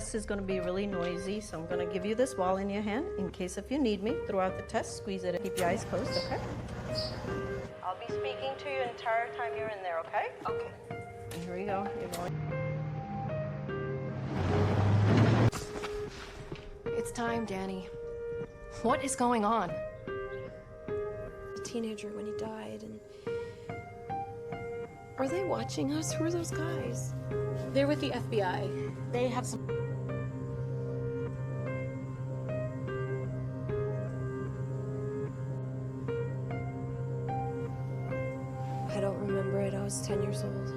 test is going to be really noisy, so I'm going to give you this ball in your hand in case if you need me throughout the test. Squeeze it and keep your eyes closed, okay? I'll be speaking to you the entire time you're in there, okay? Okay. And here we go. You're going. It's time, Danny. What is going on? A teenager when he died, and... Are they watching us? Who are those guys? They're with the FBI. They have some... I don't remember it. I was 10 years old.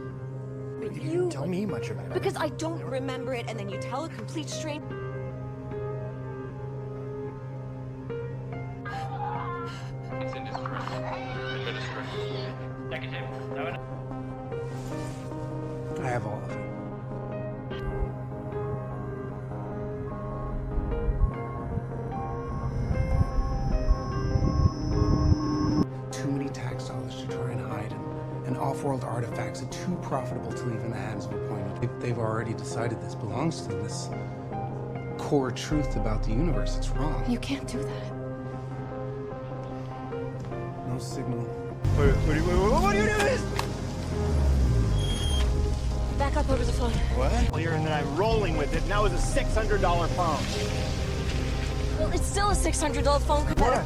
You didn't tell me much about it. Because I don't remember it, and then you tell a complete stranger. It's in distress. Administration. Negative. No. I have all of it. Too many tax dollars to try and hide, and off-world artifacts are too profitable to leave in the hands of appointed. They've already decided this belongs to them, this core truth about the universe. It's wrong. You can't do that. No signal. Wait, what are you doing? Back up over the phone. What? Earlier, and then I'm rolling with it. Now it's a $600 phone. Well, it's still a $600 phone. What?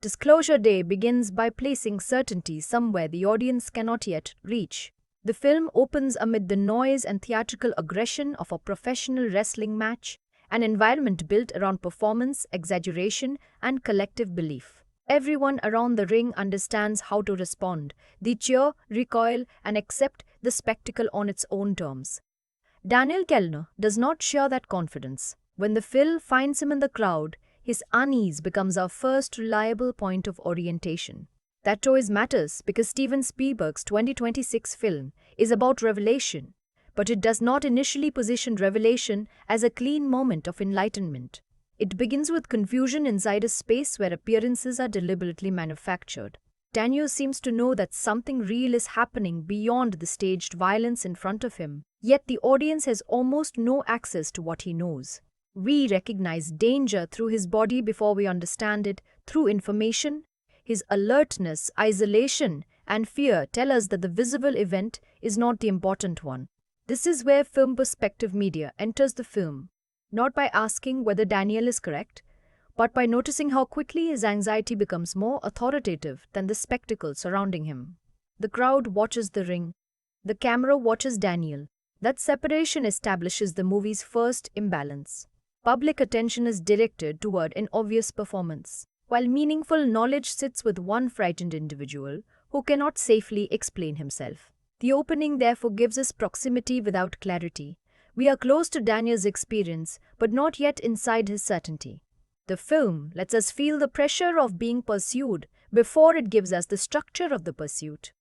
Disclosure Day begins by placing certainty somewhere the audience cannot yet reach. The film opens amid the noise and theatrical aggression of a professional wrestling match, an environment built around performance, exaggeration, and collective belief. Everyone around the ring understands how to respond. They cheer, recoil, and accept the spectacle on its own terms. Daniel Kellner does not share that confidence. When the film finds him in the crowd, his unease becomes our first reliable point of orientation. That choice matters because Steven Spielberg's 2026 film is about revelation, but it does not initially position revelation as a clean moment of enlightenment. It begins with confusion inside a space where appearances are deliberately manufactured. Daniel seems to know that something real is happening beyond the staged violence in front of him, yet the audience has almost no access to what he knows. We recognize danger through his body before we understand it through information. His alertness, isolation, and fear tell us that the visible event is not the important one. This is where film perspective media enters the film, not by asking whether Daniel is correct, but by noticing how quickly his anxiety becomes more authoritative than the spectacle surrounding him. The crowd watches the ring. The camera watches Daniel. That separation establishes the movie's first imbalance. Public attention is directed toward an obvious performance, while meaningful knowledge sits with one frightened individual who cannot safely explain himself. The opening therefore gives us proximity without clarity. We are close to Daniel's experience, but not yet inside his certainty. The film lets us feel the pressure of being pursued before it gives us the structure of the pursuit.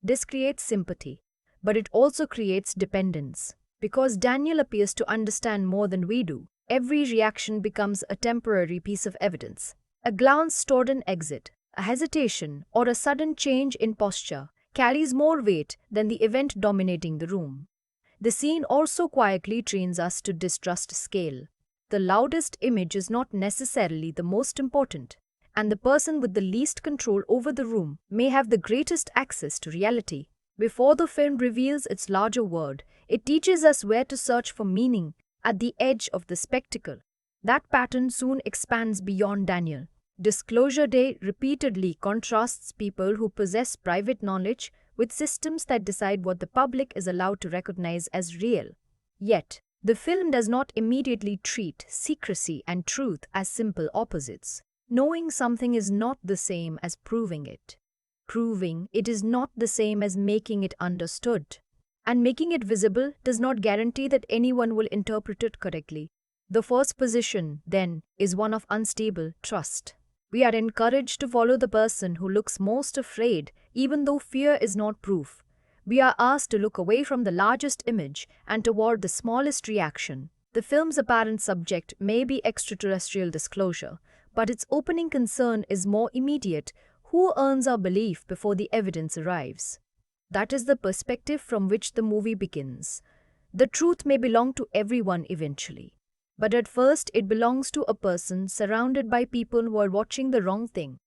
This creates sympathy, but it also creates dependence. Because Daniel appears to understand more than we do, every reaction becomes a temporary piece of evidence. A glance toward an exit, a hesitation, or a sudden change in posture carries more weight than the event dominating the room. The scene also quietly trains us to distrust scale. The loudest image is not necessarily the most important, and the person with the least control over the room may have the greatest access to reality. Before the film reveals its larger world, it teaches us where to search for meaning at the edge of the spectacle. That pattern soon expands beyond Daniel. Disclosure Day repeatedly contrasts people who possess private knowledge with systems that decide what the public is allowed to recognize as real. Yet, the film does not immediately treat secrecy and truth as simple opposites. Knowing something is not the same as proving it. Proving it is not the same as making it understood. And making it visible does not guarantee that anyone will interpret it correctly. The first position, then, is one of unstable trust. We are encouraged to follow the person who looks most afraid, even though fear is not proof. We are asked to look away from the largest image and toward the smallest reaction. The film's apparent subject may be extraterrestrial disclosure, but its opening concern is more immediate: who earns our belief before the evidence arrives? That is the perspective from which the movie begins. The truth may belong to everyone eventually, but at first it belongs to a person surrounded by people who are watching the wrong thing.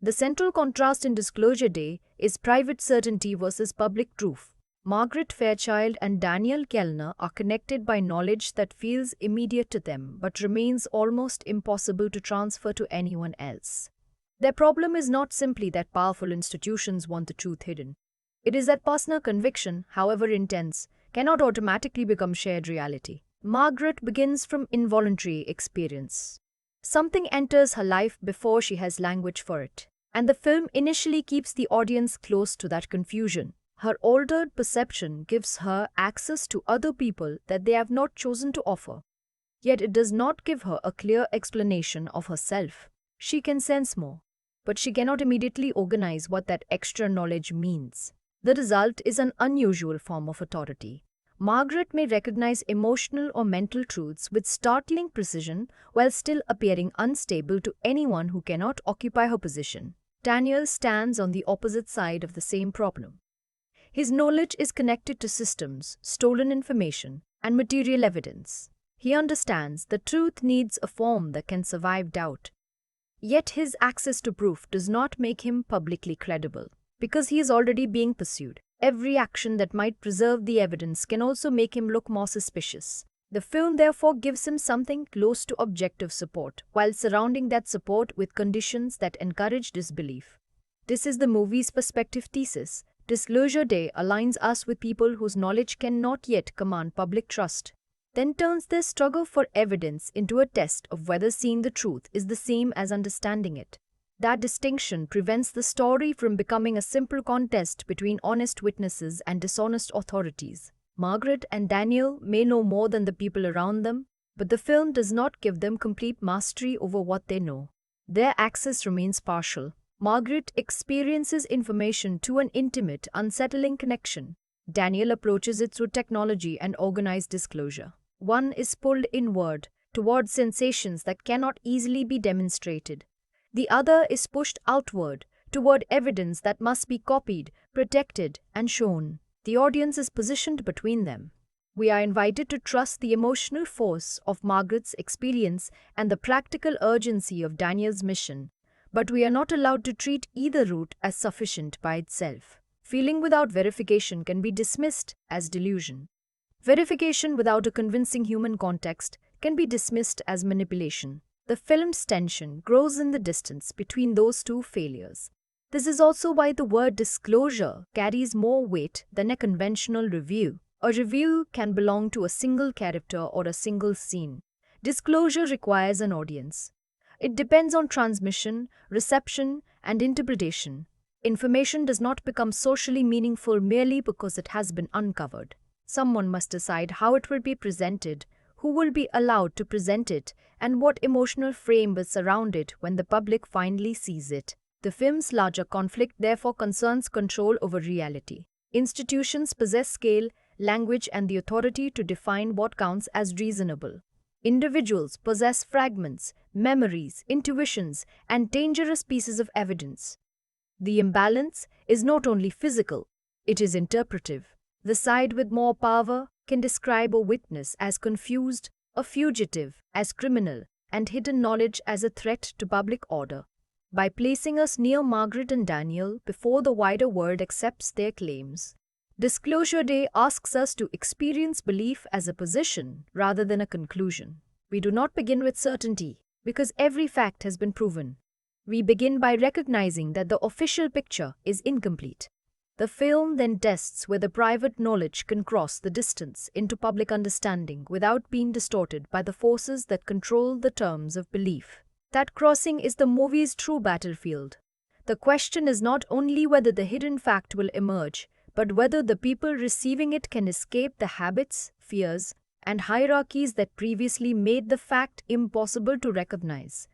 The central contrast in Disclosure Day is private certainty versus public proof. Margaret Fairchild and Daniel Kellner are connected by knowledge that feels immediate to them but remains almost impossible to transfer to anyone else. Their problem is not simply that powerful institutions want the truth hidden. It is that personal conviction, however intense, cannot automatically become shared reality. Margaret begins from involuntary experience. Something enters her life before she has language for it, and the film initially keeps the audience close to that confusion. Her altered perception gives her access to other people that they have not chosen to offer. Yet it does not give her a clear explanation of herself. She can sense more, but she cannot immediately organize what that extra knowledge means. The result is an unusual form of authority. Margaret may recognize emotional or mental truths with startling precision while still appearing unstable to anyone who cannot occupy her position. Daniel stands on the opposite side of the same problem. His knowledge is connected to systems, stolen information, and material evidence. He understands the truth needs a form that can survive doubt. Yet his access to proof does not make him publicly credible, because he is already being pursued. Every action that might preserve the evidence can also make him look more suspicious. The film therefore gives him something close to objective support, while surrounding that support with conditions that encourage disbelief. This is the movie's perspective thesis. Disclosure Day aligns us with people whose knowledge cannot yet command public trust, then turns their struggle for evidence into a test of whether seeing the truth is the same as understanding it. That distinction prevents the story from becoming a simple contest between honest witnesses and dishonest authorities. Margaret and Daniel may know more than the people around them, but the film does not give them complete mastery over what they know. Their access remains partial. Margaret experiences information to an intimate, unsettling connection. Daniel approaches it through technology and organized disclosure. One is pulled inward, toward sensations that cannot easily be demonstrated. The other is pushed outward, toward evidence that must be copied, protected, and shown. The audience is positioned between them. We are invited to trust the emotional force of Margaret's experience and the practical urgency of Daniel's mission, but we are not allowed to treat either route as sufficient by itself. Feeling without verification can be dismissed as delusion. Verification without a convincing human context can be dismissed as manipulation. The film's tension grows in the distance between those two failures. This is also why the word disclosure carries more weight than a conventional review. A review can belong to a single character or a single scene. Disclosure requires an audience. It depends on transmission, reception, and interpretation. Information does not become socially meaningful merely because it has been uncovered. Someone must decide how it will be presented, who will be allowed to present it, and what emotional frame will surround it when the public finally sees it. The film's larger conflict therefore concerns control over reality. Institutions possess scale, language, and the authority to define what counts as reasonable. Individuals possess fragments, memories, intuitions, and dangerous pieces of evidence. The imbalance is not only physical, it is interpretive. The side with more power can describe a witness as confused, a fugitive as criminal, and hidden knowledge as a threat to public order. By placing us near Margaret and Daniel before the wider world accepts their claims, Disclosure Day asks us to experience belief as a position rather than a conclusion. We do not begin with certainty because every fact has been proven. We begin by recognizing that the official picture is incomplete. The film then tests whether private knowledge can cross the distance into public understanding without being distorted by the forces that control the terms of belief. That crossing is the movie's true battlefield. The question is not only whether the hidden fact will emerge, but whether the people receiving it can escape the habits, fears, and hierarchies that previously made the fact impossible to recognize.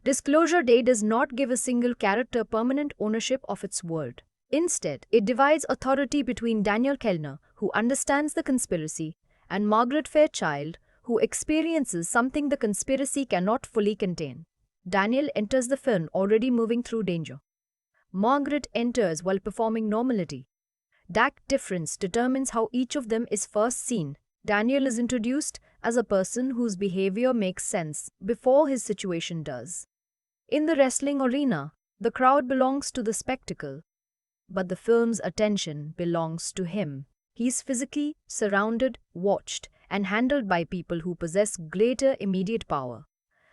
Disclosure Day does not give a single character permanent ownership of its world. Instead, it divides authority between Daniel Kellner, who understands the conspiracy, and Margaret Fairchild, who experiences something the conspiracy cannot fully contain. Daniel enters the film already moving through danger. Margaret enters while performing normality. That difference determines how each of them is first seen. Daniel is introduced as a person whose behavior makes sense before his situation does. In the wrestling arena, the crowd belongs to the spectacle, but the film's attention belongs to him. He is physically surrounded, watched, and handled by people who possess greater immediate power.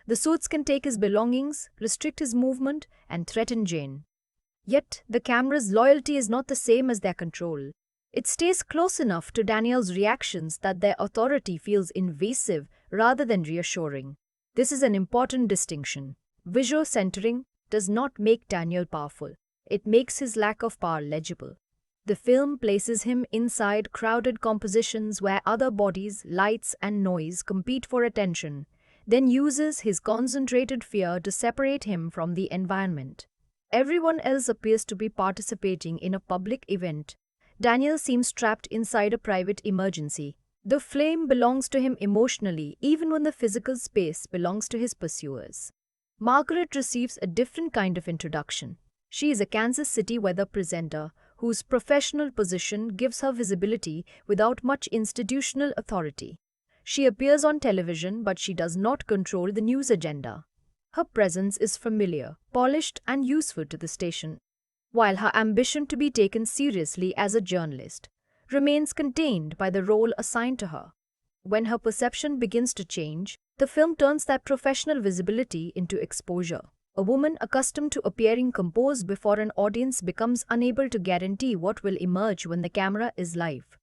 The suits can take his belongings, restrict his movement, and threaten Jane. Yet, the camera's loyalty is not the same as their control. It stays close enough to Daniel's reactions that their authority feels invasive rather than reassuring. This is an important distinction. Visual centering does not make Daniel powerful. It makes his lack of power legible. The film places him inside crowded compositions where other bodies, lights, and noise compete for attention, then uses his concentrated fear to separate him from the environment. Everyone else appears to be participating in a public event. Daniel seems trapped inside a private emergency. The flame belongs to him emotionally, even when the physical space belongs to his pursuers. Margaret receives a different kind of introduction. She is a Kansas City weather presenter whose professional position gives her visibility without much institutional authority. She appears on television, but she does not control the news agenda. Her presence is familiar, polished, and useful to the station, while her ambition to be taken seriously as a journalist remains contained by the role assigned to her. when her perception begins to change, the film turns that professional visibility into exposure. A woman accustomed to appearing composed before an audience becomes unable to guarantee what will emerge when the camera is live.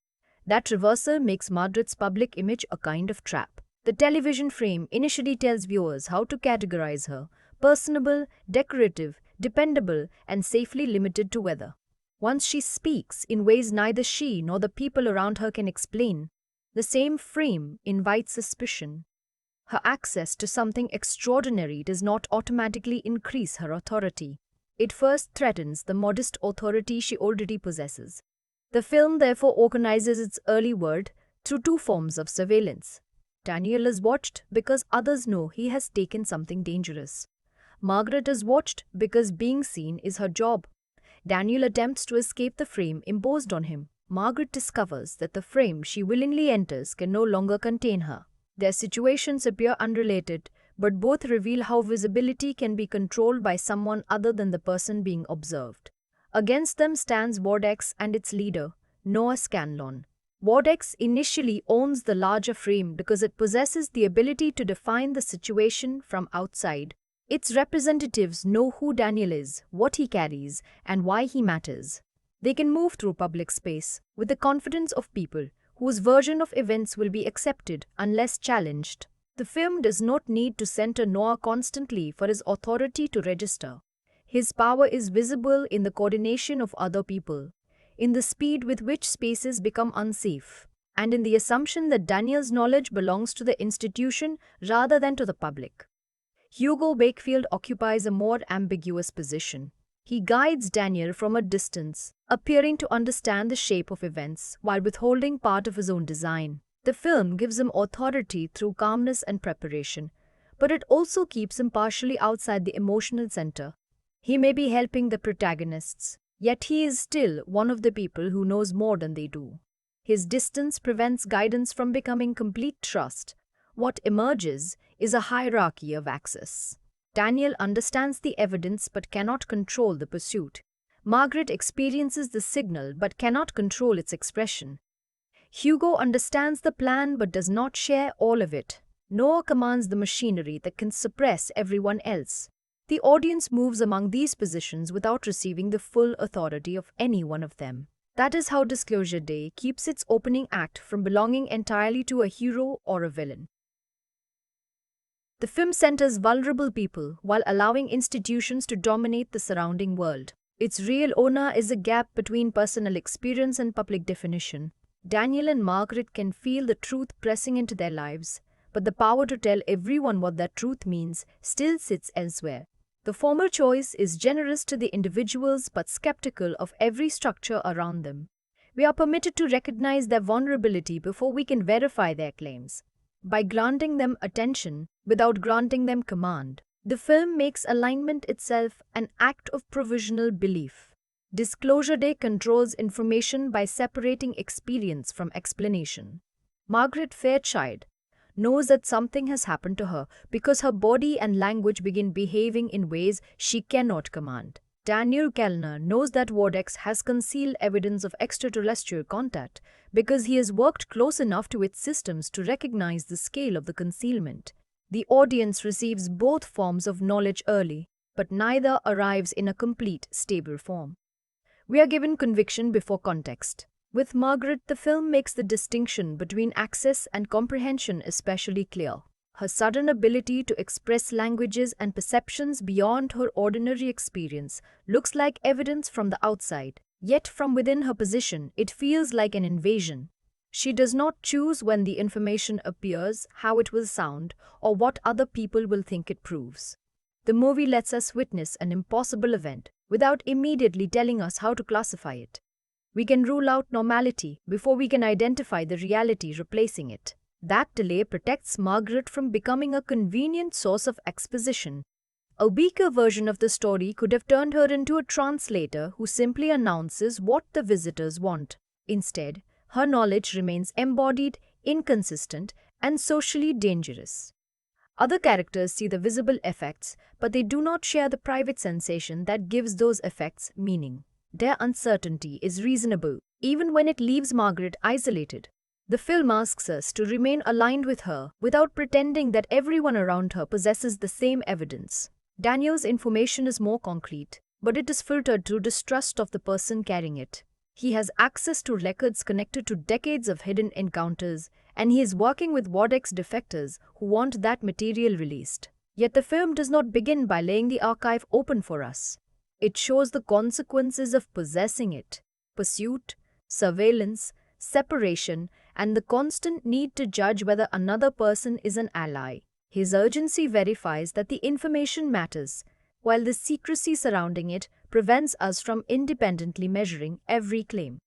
That reversal makes Margaret's public image a kind of trap. The television frame initially tells viewers how to categorize her: personable, decorative, dependable, and safely limited to weather. Once she speaks in ways neither she nor the people around her can explain, the same frame invites suspicion. Her access to something extraordinary does not automatically increase her authority. It first threatens the modest authority she already possesses. The film therefore organizes its early word through two forms of surveillance. Daniel is watched because others know he has taken something dangerous. Margaret is watched because being seen is her job. Daniel attempts to escape the frame imposed on him. Margaret discovers that the frame she willingly enters can no longer contain her. Their situations appear unrelated, but both reveal how visibility can be controlled by someone other than the person being observed. Against them stands Ward X and its leader, Noah Scanlon. Ward X initially owns the larger frame because it possesses the ability to define the situation from outside. Its representatives know who Daniel is, what he carries, and why he matters. They can move through public space with the confidence of people whose version of events will be accepted unless challenged. The film does not need to center Noah constantly for his authority to register. His power is visible in the coordination of other people, in the speed with which spaces become unsafe, and in the assumption that Daniel's knowledge belongs to the institution rather than to the public. Hugo Wakefield occupies a more ambiguous position. He guides Daniel from a distance, appearing to understand the shape of events while withholding part of his own design. The film gives him authority through calmness and preparation, but it also keeps him partially outside the emotional center. He may be helping the protagonists, yet he is still one of the people who knows more than they do. His distance prevents guidance from becoming complete trust. What emerges is a hierarchy of access. Daniel understands the evidence but cannot control the pursuit. Margaret experiences the signal but cannot control its expression. Hugo understands the plan but does not share all of it. Noah commands the machinery that can suppress everyone else. The audience moves among these positions without receiving the full authority of any one of them. That is how Disclosure Day keeps its opening act from belonging entirely to a hero or a villain. The film centers vulnerable people while allowing institutions to dominate the surrounding world. Its real owner is a gap between personal experience and public definition. Daniel and Margaret can feel the truth pressing into their lives, but the power to tell everyone what that truth means still sits elsewhere. The former choice is generous to the individuals but skeptical of every structure around them. We are permitted to recognize their vulnerability before we can verify their claims. By granting them attention without granting them command, the film makes alignment itself an act of provisional belief. Disclosure Day controls information by separating experience from explanation. Margaret Fairchild knows that something has happened to her because her body and language begin behaving in ways she cannot command. Daniel Kellner knows that Ward X has concealed evidence of extraterrestrial contact because he has worked close enough to its systems to recognize the scale of the concealment. The audience receives both forms of knowledge early, but neither arrives in a complete, stable form. We are given conviction before context. With Margaret, the film makes the distinction between access and comprehension especially clear. Her sudden ability to express languages and perceptions beyond her ordinary experience looks like evidence from the outside, yet from within her position, it feels like an invasion. She does not choose when the information appears, how it will sound, or what other people will think it proves. The movie lets us witness an impossible event without immediately telling us how to classify it. We can rule out normality before we can identify the reality replacing it. That delay protects Margaret from becoming a convenient source of exposition. A weaker version of the story could have turned her into a translator who simply announces what the visitors want. Instead, her knowledge remains embodied, inconsistent, and socially dangerous. Other characters see the visible effects, but they do not share the private sensation that gives those effects meaning. Their uncertainty is reasonable, even when it leaves Margaret isolated. The film asks us to remain aligned with her without pretending that everyone around her possesses the same evidence. Daniel's information is more concrete, but it is filtered through distrust of the person carrying it. He has access to records connected to decades of hidden encounters, and he is working with Wardex defectors who want that material released. Yet the film does not begin by laying the archive open for us. It shows the consequences of possessing it: pursuit, surveillance, separation, and the constant need to judge whether another person is an ally. His urgency verifies that the information matters, while the secrecy surrounding it prevents us from independently measuring every claim.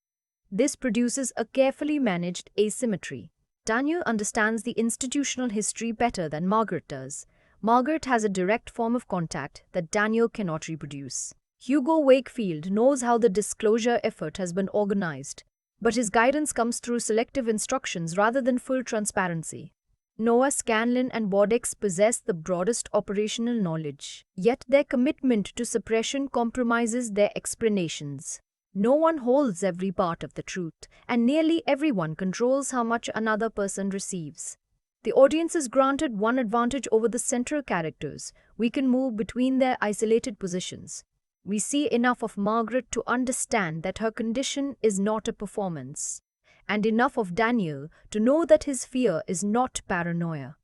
This produces a carefully managed asymmetry. Daniel understands the institutional history better than Margaret does. Margaret has a direct form of contact that Daniel cannot reproduce. Hugo Wakefield knows how the disclosure effort has been organized, but his guidance comes through selective instructions rather than full transparency. Noah, Scanlon, and Wardex possess the broadest operational knowledge, yet their commitment to suppression compromises their explanations. No one holds every part of the truth, and nearly everyone controls how much another person receives. The audience is granted one advantage over the central characters: we can move between their isolated positions. We see enough of Margaret to understand that her condition is not a performance, and enough of Daniel to know that his fear is not paranoia.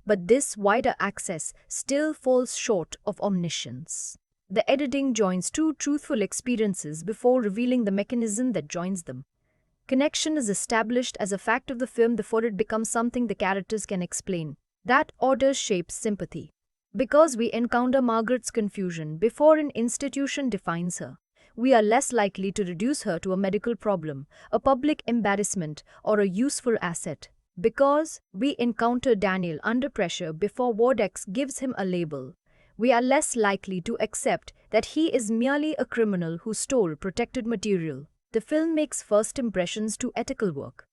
But this wider access still falls short of omniscience. The editing joins two truthful experiences before revealing the mechanism that joins them. Connection is established as a fact of the film before it becomes something the characters can explain. That order shapes sympathy. Because we encounter Margaret's confusion before an institution defines her, we are less likely to reduce her to a medical problem, a public embarrassment, or a useful asset. Because we encounter Daniel under pressure before Wardex gives him a label, we are less likely to accept that he is merely a criminal who stole protected material. The film makes first impressions to ethical work.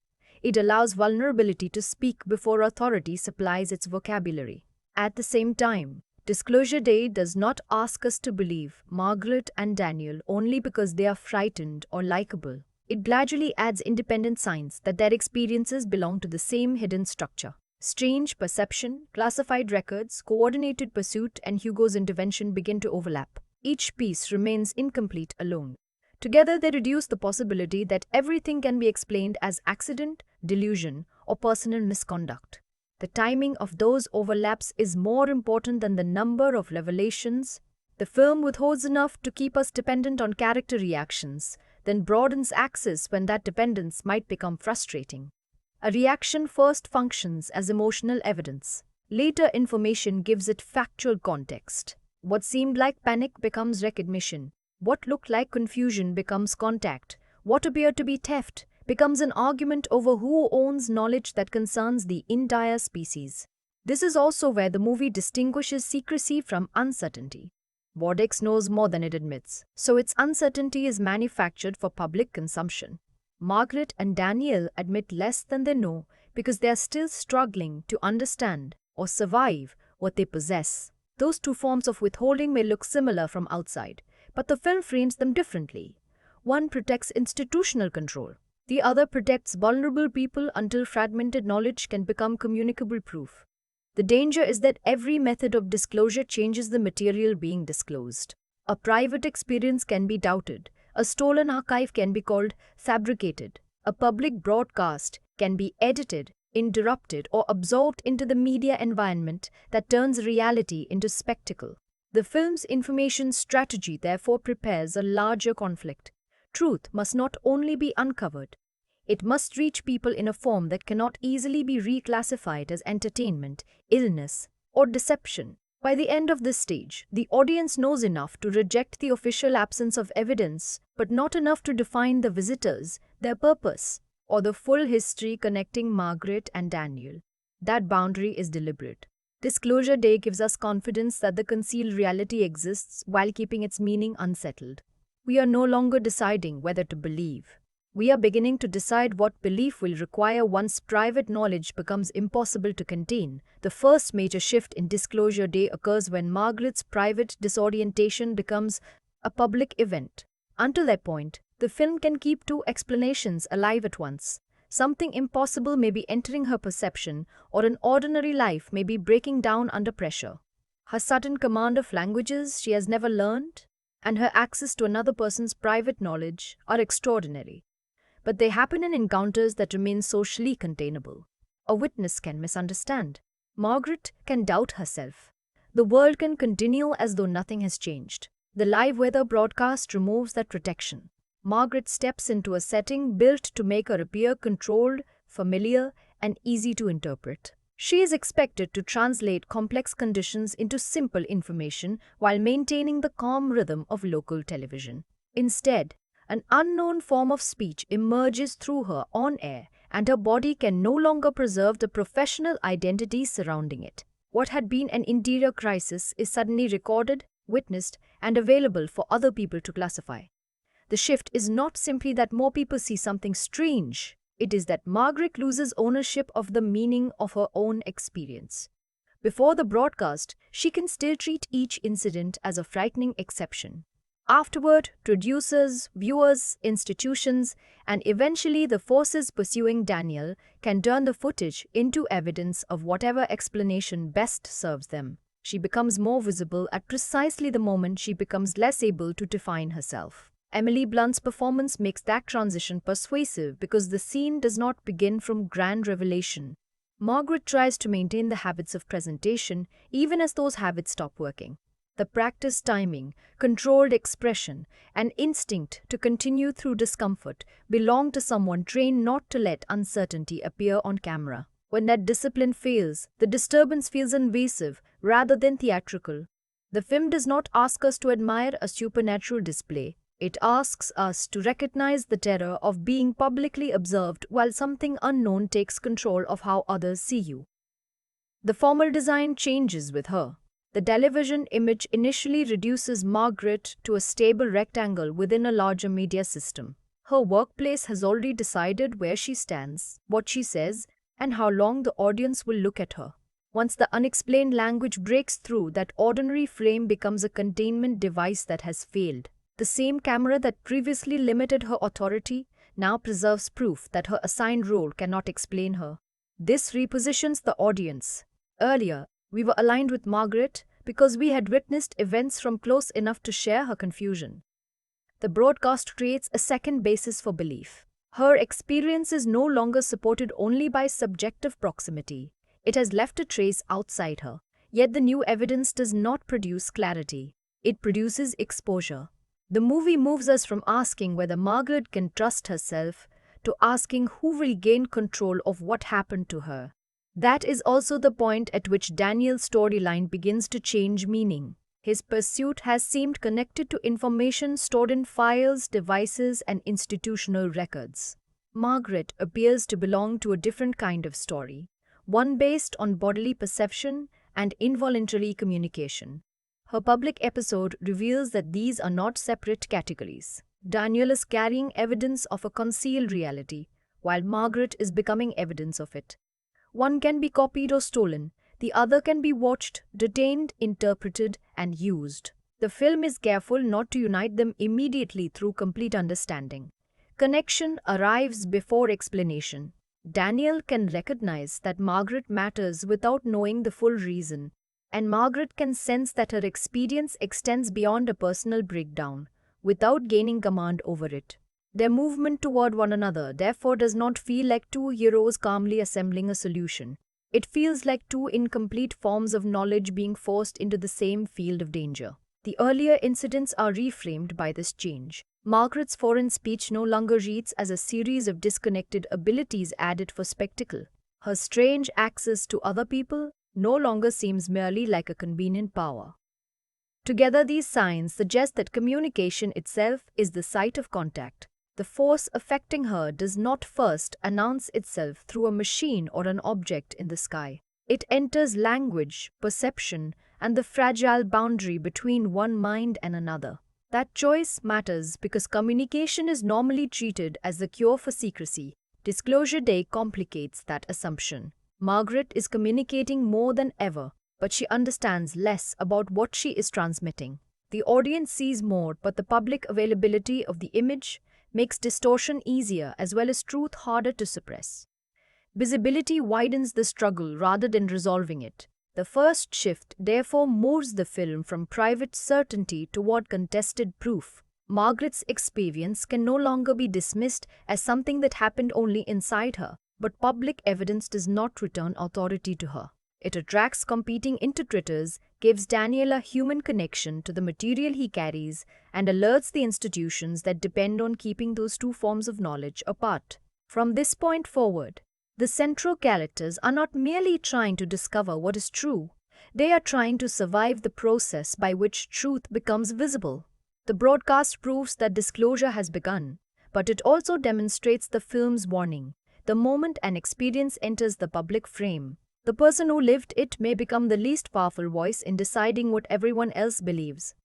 It allows vulnerability to speak before authority supplies its vocabulary. At the same time, Disclosure Day does not ask us to believe Margaret and Daniel only because they are frightened or likable. It gradually adds independent signs that their experiences belong to the same hidden structure. Strange perception, classified records, coordinated pursuit, and Hugo's intervention begin to overlap. Each piece remains incomplete alone. Together they reduce the possibility that everything can be explained as accident, delusion, or personal misconduct. The timing of those overlaps is more important than the number of revelations. The film withholds enough to keep us dependent on character reactions, then broadens access when that dependence might become frustrating. A reaction first functions as emotional evidence. Later information gives it factual context. What seemed like panic becomes recognition. What looked like confusion becomes contact. What appeared to be theft becomes an argument over who owns knowledge that concerns the entire species. This is also where the movie distinguishes secrecy from uncertainty. Wardex knows more than it admits, so its uncertainty is manufactured for public consumption. Margaret and Daniel admit less than they know because they are still struggling to understand or survive what they possess. Those two forms of withholding may look similar from outside, but the film frames them differently. One protects institutional control. The other protects vulnerable people until fragmented knowledge can become communicable proof. The danger is that every method of disclosure changes the material being disclosed. A private experience can be doubted. A stolen archive can be called fabricated. A public broadcast can be edited, interrupted, or absorbed into the media environment that turns reality into spectacle. The film's information strategy therefore prepares a larger conflict. Truth must not only be uncovered, it must reach people in a form that cannot easily be reclassified as entertainment, illness, or deception. By the end of this stage, the audience knows enough to reject the official absence of evidence, but not enough to define the visitors, their purpose, or the full history connecting Margaret and Daniel. That boundary is deliberate. Disclosure Day gives us confidence that the concealed reality exists while keeping its meaning unsettled. We are no longer deciding whether to believe. We are beginning to decide what belief will require once private knowledge becomes impossible to contain. The first major shift in Disclosure Day occurs when Margaret's private disorientation becomes a public event. Until that point, the film can keep two explanations alive at once: Something impossible may be entering her perception, or an ordinary life may be breaking down under pressure. Her sudden command of languages she has never learned, and her access to another person's private knowledge are extraordinary. But they happen in encounters that remain socially containable. A witness can misunderstand. Margaret can doubt herself. The world can continue as though nothing has changed. The live weather broadcast removes that protection. Margaret steps into a setting built to make her appear controlled, familiar, and easy to interpret. She is expected to translate complex conditions into simple information while maintaining the calm rhythm of local television. Instead, an unknown form of speech emerges through her on air, and her body can no longer preserve the professional identity surrounding it. What had been an interior crisis is suddenly recorded, witnessed, and available for other people to classify. The shift is not simply that more people see something strange. It is that Margaret loses ownership of the meaning of her own experience. Before the broadcast, she can still treat each incident as a frightening exception. Afterward, producers, viewers, institutions, and eventually the forces pursuing Daniel can turn the footage into evidence of whatever explanation best serves them. She becomes more visible at precisely the moment she becomes less able to define herself. Emily Blunt's performance makes that transition persuasive because the scene does not begin from grand revelation. Margaret tries to maintain the habits of presentation even as those habits stop working. The practiced timing, controlled expression, and instinct to continue through discomfort belong to someone trained not to let uncertainty appear on camera. When that discipline fails, the disturbance feels invasive rather than theatrical. The film does not ask us to admire a supernatural display. It asks us to recognize the terror of being publicly observed while something unknown takes control of how others see you. The formal design changes with her. The television image initially reduces Margaret to a stable rectangle within a larger media system. Her workplace has already decided where she stands, what she says, and how long the audience will look at her. Once the unexplained language breaks through, that ordinary frame becomes a containment device that has failed. The same camera that previously limited her authority now preserves proof that her assigned role cannot explain her. This repositions the audience. Earlier, we were aligned with Margaret because we had witnessed events from close enough to share her confusion. The broadcast creates a second basis for belief. Her experience is no longer supported only by subjective proximity. It has left a trace outside her. Yet the new evidence does not produce clarity. It produces exposure. The movie moves us from asking whether Margaret can trust herself to asking who will gain control of what happened to her. That is also the point at which Daniel's storyline begins to change meaning. His pursuit has seemed connected to information stored in files, devices, and institutional records. Margaret appears to belong to a different kind of story, one based on bodily perception and involuntary communication. Her public episode reveals that these are not separate categories. Daniel is carrying evidence of a concealed reality, while Margaret is becoming evidence of it. One can be copied or stolen, the other can be watched, detained, interpreted, and used. The film is careful not to unite them immediately through complete understanding. Connection arrives before explanation. Daniel can recognize that Margaret matters without knowing the full reason, and Margaret can sense that her experience extends beyond a personal breakdown, without gaining command over it. Their movement toward one another, therefore, does not feel like two heroes calmly assembling a solution. It feels like two incomplete forms of knowledge being forced into the same field of danger. The earlier incidents are reframed by this change. Margaret's foreign speech no longer reads as a series of disconnected abilities added for spectacle. Her strange access to other people no longer seems merely like a convenient power. Together, these signs suggest that communication itself is the site of contact. The force affecting her does not first announce itself through a machine or an object in the sky. It enters language, perception, and the fragile boundary between one mind and another. That choice matters because communication is normally treated as the cure for secrecy. Disclosure Day complicates that assumption. Margaret is communicating more than ever, but she understands less about what she is transmitting. The audience sees more, but the public availability of the image makes distortion easier as well as truth harder to suppress. Visibility widens the struggle rather than resolving it. The first shift therefore moves the film from private certainty toward contested proof. Margaret's experience can no longer be dismissed as something that happened only inside her, but public evidence does not return authority to her. It attracts competing interpreters, gives Daniel a human connection to the material he carries, and alerts the institutions that depend on keeping those two forms of knowledge apart. From this point forward, the central characters are not merely trying to discover what is true, they are trying to survive the process by which truth becomes visible. The broadcast proves that disclosure has begun, but it also demonstrates the film's warning. The moment an experience enters the public frame, the person who lived it may become the least powerful voice in deciding what everyone else believes.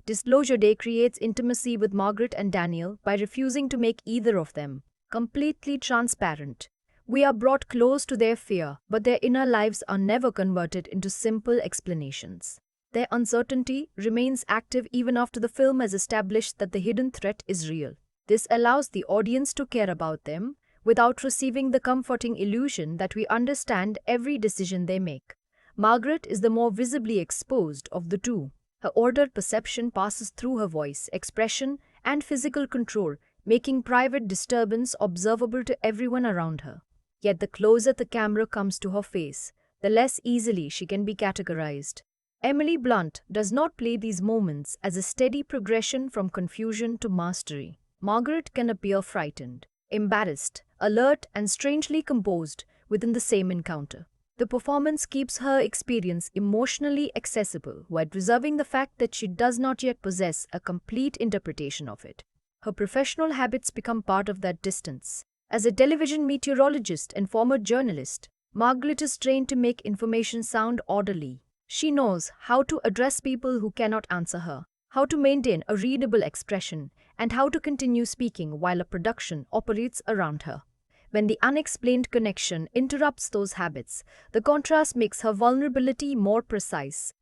Disclosure Day creates intimacy with Margaret and Daniel by refusing to make either of them completely transparent. We are brought close to their fear, but their inner lives are never converted into simple explanations. Their uncertainty remains active even after the film has established that the hidden threat is real. This allows the audience to care about them without receiving the comforting illusion that we understand every decision they make. Margaret is the more visibly exposed of the two. Her ordered perception passes through her voice, expression, and physical control, making private disturbance observable to everyone around her. Yet the closer the camera comes to her face, the less easily she can be categorized. Emily Blunt does not play these moments as a steady progression from confusion to mastery. Margaret can appear frightened, embarrassed, alert, and strangely composed within the same encounter. The performance keeps her experience emotionally accessible while preserving the fact that she does not yet possess a complete interpretation of it. Her professional habits become part of that distance. As a television meteorologist and former journalist, Margaret is trained to make information sound orderly. She knows how to address people who cannot answer her, how to maintain a readable expression, and how to continue speaking while a production operates around her. When the unexplained connection interrupts those habits, the contrast makes her vulnerability more precise.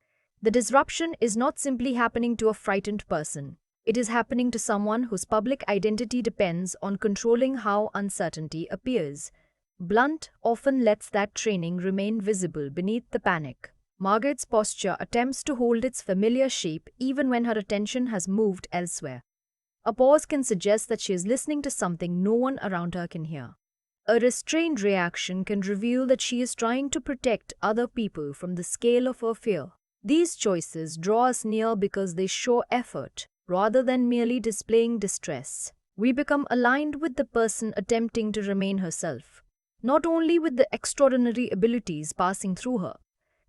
The disruption is not simply happening to a frightened person. It is happening to someone whose public identity depends on controlling how uncertainty appears. Blunt often lets that training remain visible beneath the panic. Margaret's posture attempts to hold its familiar shape even when her attention has moved elsewhere. A pause can suggest that she is listening to something no one around her can hear. A restrained reaction can reveal that she is trying to protect other people from the scale of her fear. These choices draw us near because they show effort, rather than merely displaying distress. We become aligned with the person attempting to remain herself, not only with the extraordinary abilities passing through her.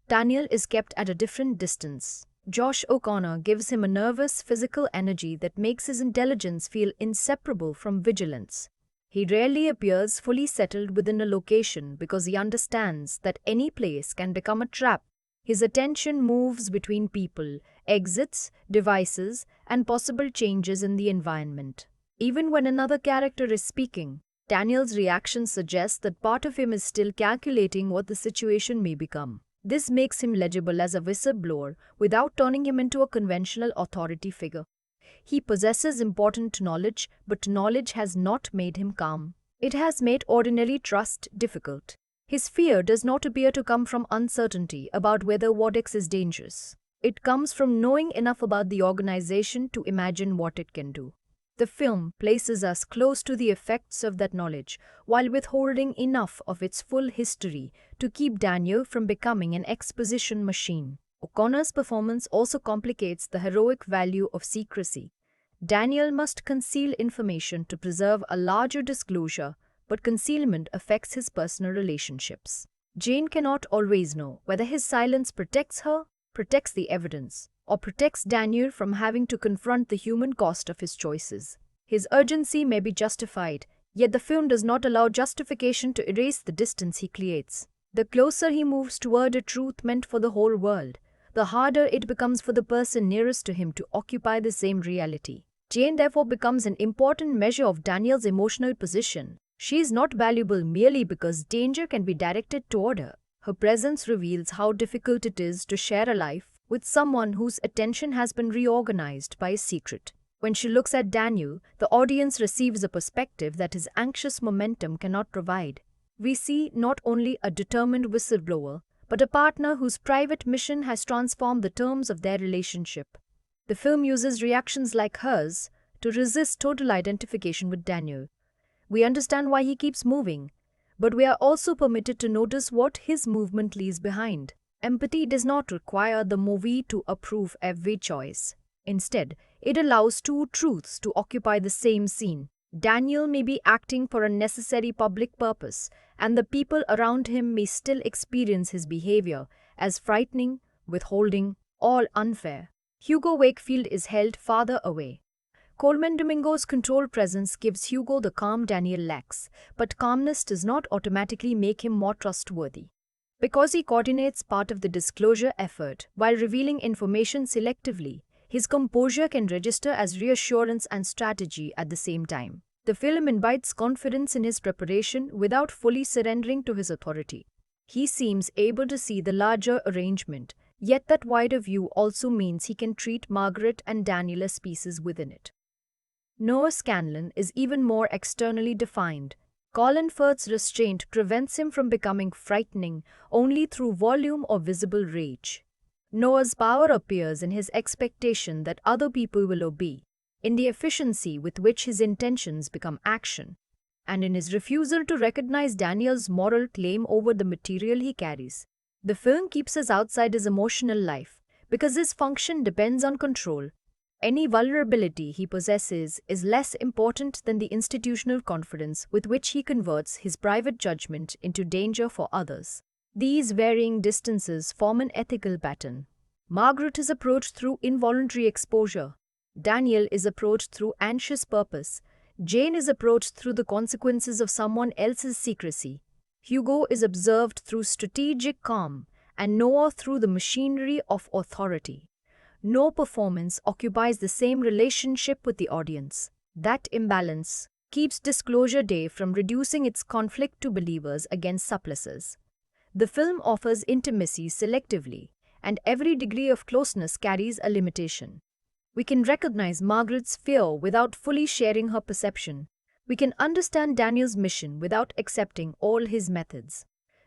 Daniel is kept at a different distance. Josh O'Connor gives him a nervous, physical energy that makes his intelligence feel inseparable from vigilance. He rarely appears fully settled within a location because he understands that any place can become a trap. His attention moves between people, exits, devices, and possible changes in the environment. Even when another character is speaking, Daniel's reaction suggests that part of him is still calculating what the situation may become. This makes him legible as a whistleblower without turning him into a conventional authority figure. He possesses important knowledge, but knowledge has not made him calm. It has made ordinary trust difficult. His fear does not appear to come from uncertainty about whether Wadex is dangerous. It comes from knowing enough about the organization to imagine what it can do. The film places us close to the effects of that knowledge while withholding enough of its full history to keep Daniel from becoming an exposition machine. O'Connor's performance also complicates the heroic value of secrecy. Daniel must conceal information to preserve a larger disclosure, but concealment affects his personal relationships. Jane cannot always know whether his silence protects her, protects the evidence, or protects Daniel from having to confront the human cost of his choices. His urgency may be justified, yet the film does not allow justification to erase the distance he creates. The closer he moves toward a truth meant for the whole world, the harder it becomes for the person nearest to him to occupy the same reality. Jane therefore becomes an important measure of Daniel's emotional position. She is not valuable merely because danger can be directed toward her. Her presence reveals how difficult it is to share a life with someone whose attention has been reorganized by a secret. When she looks at Daniel, the audience receives a perspective that his anxious momentum cannot provide. We see not only a determined whistleblower, but a partner whose private mission has transformed the terms of their relationship. The film uses reactions like hers to resist total identification with Daniel. We understand why he keeps moving, but we are also permitted to notice what his movement leaves behind. Empathy does not require the movie to approve every choice. Instead, it allows two truths to occupy the same scene. Daniel may be acting for a necessary public purpose, and the people around him may still experience his behavior as frightening, withholding, or unfair. Hugo Wakefield is held farther away. Colman Domingo's controlled presence gives Hugo the calm Daniel lacks, but calmness does not automatically make him more trustworthy. Because he coordinates part of the disclosure effort while revealing information selectively, his composure can register as reassurance and strategy at the same time. The film invites confidence in his preparation without fully surrendering to his authority. He seems able to see the larger arrangement, yet that wider view also means he can treat Margaret and Daniel as pieces within it. Noah's Scanlon is even more externally defined. Colin Firth's restraint prevents him from becoming frightening only through volume or visible rage. Noah's power appears in his expectation that other people will obey, in the efficiency with which his intentions become action, and in his refusal to recognize Daniel's moral claim over the material he carries. The film keeps us outside his emotional life because his function depends on control. Any vulnerability he possesses is less important than the institutional confidence with which he converts his private judgment into danger for others. These varying distances form an ethical pattern. Margaret is approached through involuntary exposure. Daniel is approached through anxious purpose. Jane is approached through the consequences of someone else's secrecy. Hugo is observed through strategic calm, and Noah through the machinery of authority. No performance occupies the same relationship with the audience. That imbalance keeps Disclosure Day from reducing its conflict to believers against supplices. The film offers intimacy selectively, and every degree of closeness carries a limitation. We can recognize Margaret's fear without fully sharing her perception. We can understand Daniel's mission without accepting all his methods.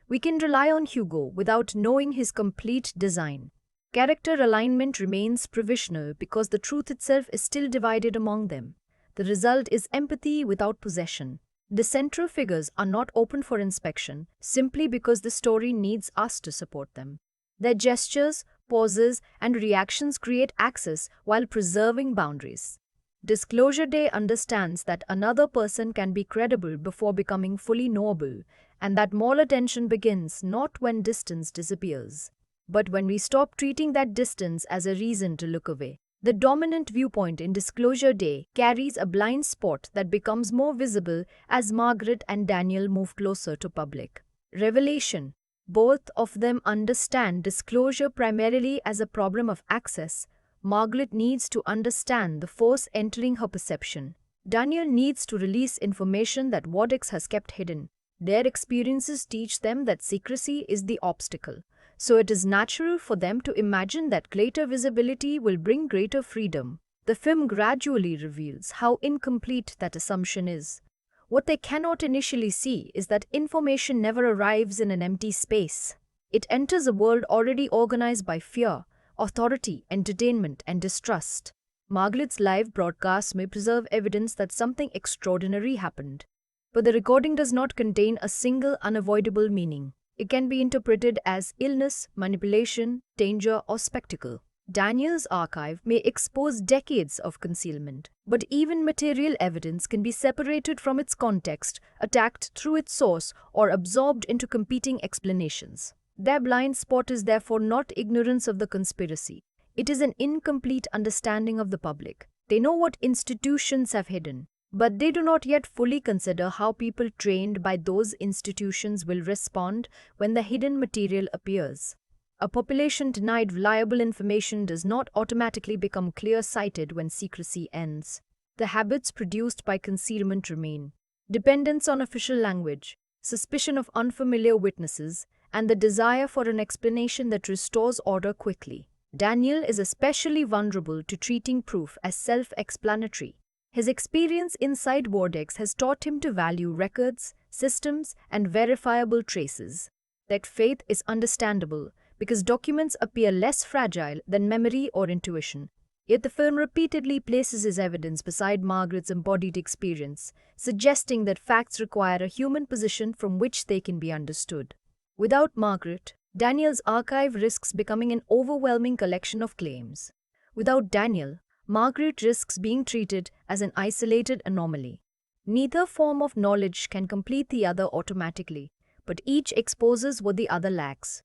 We can rely on Hugo without knowing his complete design. Character alignment remains provisional because the truth itself is still divided among them. The result is empathy without possession. The central figures are not open for inspection simply because the story needs us to support them. Their gestures, pauses, and reactions create access while preserving boundaries. Disclosure Day understands that another person can be credible before becoming fully knowable, and that moral attention begins not when distance disappears, but when we stop treating that distance as a reason to look away. The dominant viewpoint in Disclosure Day carries a blind spot that becomes more visible as Margaret and Daniel move closer to public revelation. Both of them understand disclosure primarily as a problem of access. Margaret needs to understand the force entering her perception. Daniel needs to release information that Wadex has kept hidden. Their experiences teach them that secrecy is the obstacle, so it is natural for them to imagine that greater visibility will bring greater freedom. The film gradually reveals how incomplete that assumption is. What they cannot initially see is that information never arrives in an empty space. It enters a world already organized by fear, authority, entertainment, and distrust. Margaret's live broadcast may preserve evidence that something extraordinary happened, but the recording does not contain a single unavoidable meaning. It can be interpreted as illness, manipulation, danger, or spectacle. Daniel's archive may expose decades of concealment, but even material evidence can be separated from its context, attacked through its source, or absorbed into competing explanations. Their blind spot is therefore not ignorance of the conspiracy. It is an incomplete understanding of the public. They know what institutions have hidden, but they do not yet fully consider how people trained by those institutions will respond when the hidden material appears. A population denied reliable information does not automatically become clear-sighted when secrecy ends. The habits produced by concealment remain: dependence on official language, suspicion of unfamiliar witnesses, and the desire for an explanation that restores order quickly. Daniel is especially vulnerable to treating proof as self-explanatory. His experience inside Vortex has taught him to value records, systems, and verifiable traces. That faith is understandable because documents appear less fragile than memory or intuition. Yet the film repeatedly places his evidence beside Margaret's embodied experience, suggesting that facts require a human position from which they can be understood. Without Margaret, Daniel's archive risks becoming an overwhelming collection of claims. Without Daniel, Margaret risks being treated as an isolated anomaly. Neither form of knowledge can complete the other automatically, but each exposes what the other lacks.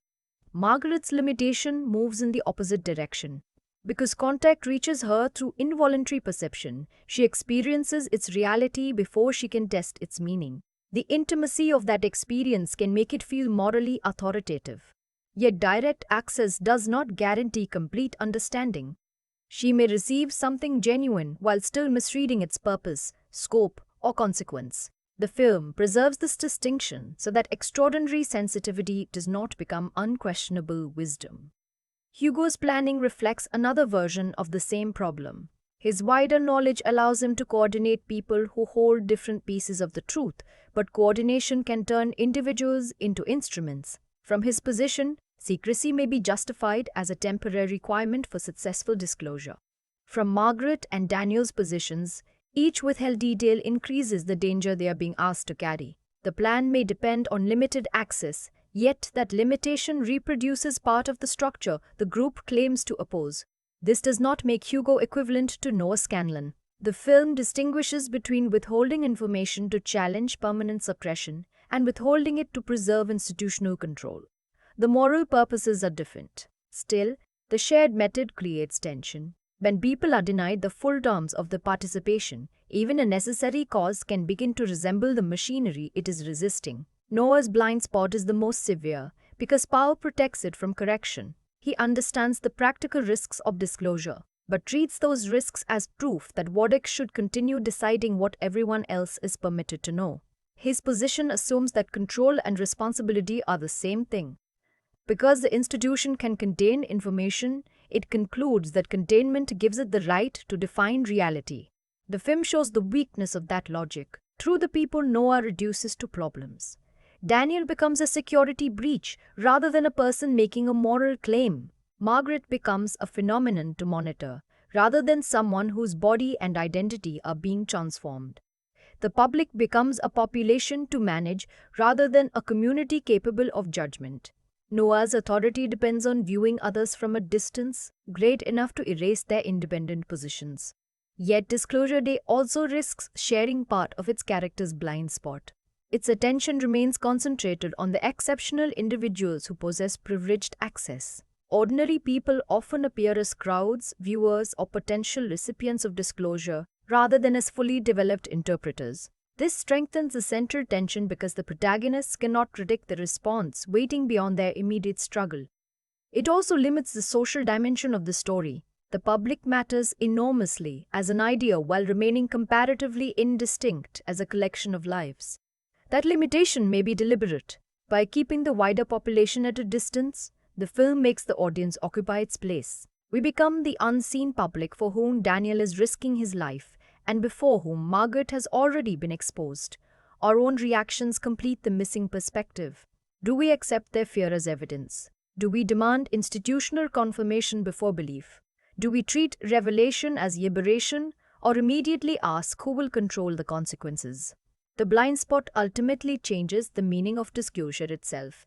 Margaret's limitation moves in the opposite direction. Because contact reaches her through involuntary perception, she experiences its reality before she can test its meaning. The intimacy of that experience can make it feel morally authoritative. Yet direct access does not guarantee complete understanding. She may receive something genuine while still misreading its purpose, scope, or consequence. The film preserves this distinction so that extraordinary sensitivity does not become unquestionable wisdom. Hugo's planning reflects another version of the same problem. His wider knowledge allows him to coordinate people who hold different pieces of the truth, but coordination can turn individuals into instruments. From his position, secrecy may be justified as a temporary requirement for successful disclosure. From Margaret and Daniel's positions, each withheld detail increases the danger they are being asked to carry. The plan may depend on limited access, yet that limitation reproduces part of the structure the group claims to oppose. This does not make Hugo equivalent to Noah Scanlon. The film distinguishes between withholding information to challenge permanent suppression and withholding it to preserve institutional control. The moral purposes are different. Still, the shared method creates tension. When people are denied the full terms of their participation, even a necessary cause can begin to resemble the machinery it is resisting. Noah's blind spot is the most severe because power protects it from correction. He understands the practical risks of disclosure, but treats those risks as proof that Vortex should continue deciding what everyone else is permitted to know. His position assumes that control and responsibility are the same thing. Because the institution can contain information, it concludes that containment gives it the right to define reality. The film shows the weakness of that logic. Through the people Noah reduces to problems. Daniel becomes a security breach rather than a person making a moral claim. Margaret becomes a phenomenon to monitor rather than someone whose body and identity are being transformed. The public becomes a population to manage rather than a community capable of judgment. Noah's authority depends on viewing others from a distance great enough to erase their independent positions. Yet Disclosure Day also risks sharing part of its character's blind spot. Its attention remains concentrated on the exceptional individuals who possess privileged access. Ordinary people often appear as crowds, viewers, or potential recipients of disclosure rather than as fully developed interpreters. This strengthens the central tension because the protagonists cannot predict the response waiting beyond their immediate struggle. It also limits the social dimension of the story. The public matters enormously as an idea while remaining comparatively indistinct as a collection of lives. That limitation may be deliberate. By keeping the wider population at a distance, the film makes the audience occupy its place. We become the unseen public for whom Daniel is risking his life and before whom Margaret has already been exposed. Our own reactions complete the missing perspective. Do we accept their fear as evidence? Do we demand institutional confirmation before belief? Do we treat revelation as liberation or immediately ask who will control the consequences? The blind spot ultimately changes the meaning of disclosure itself.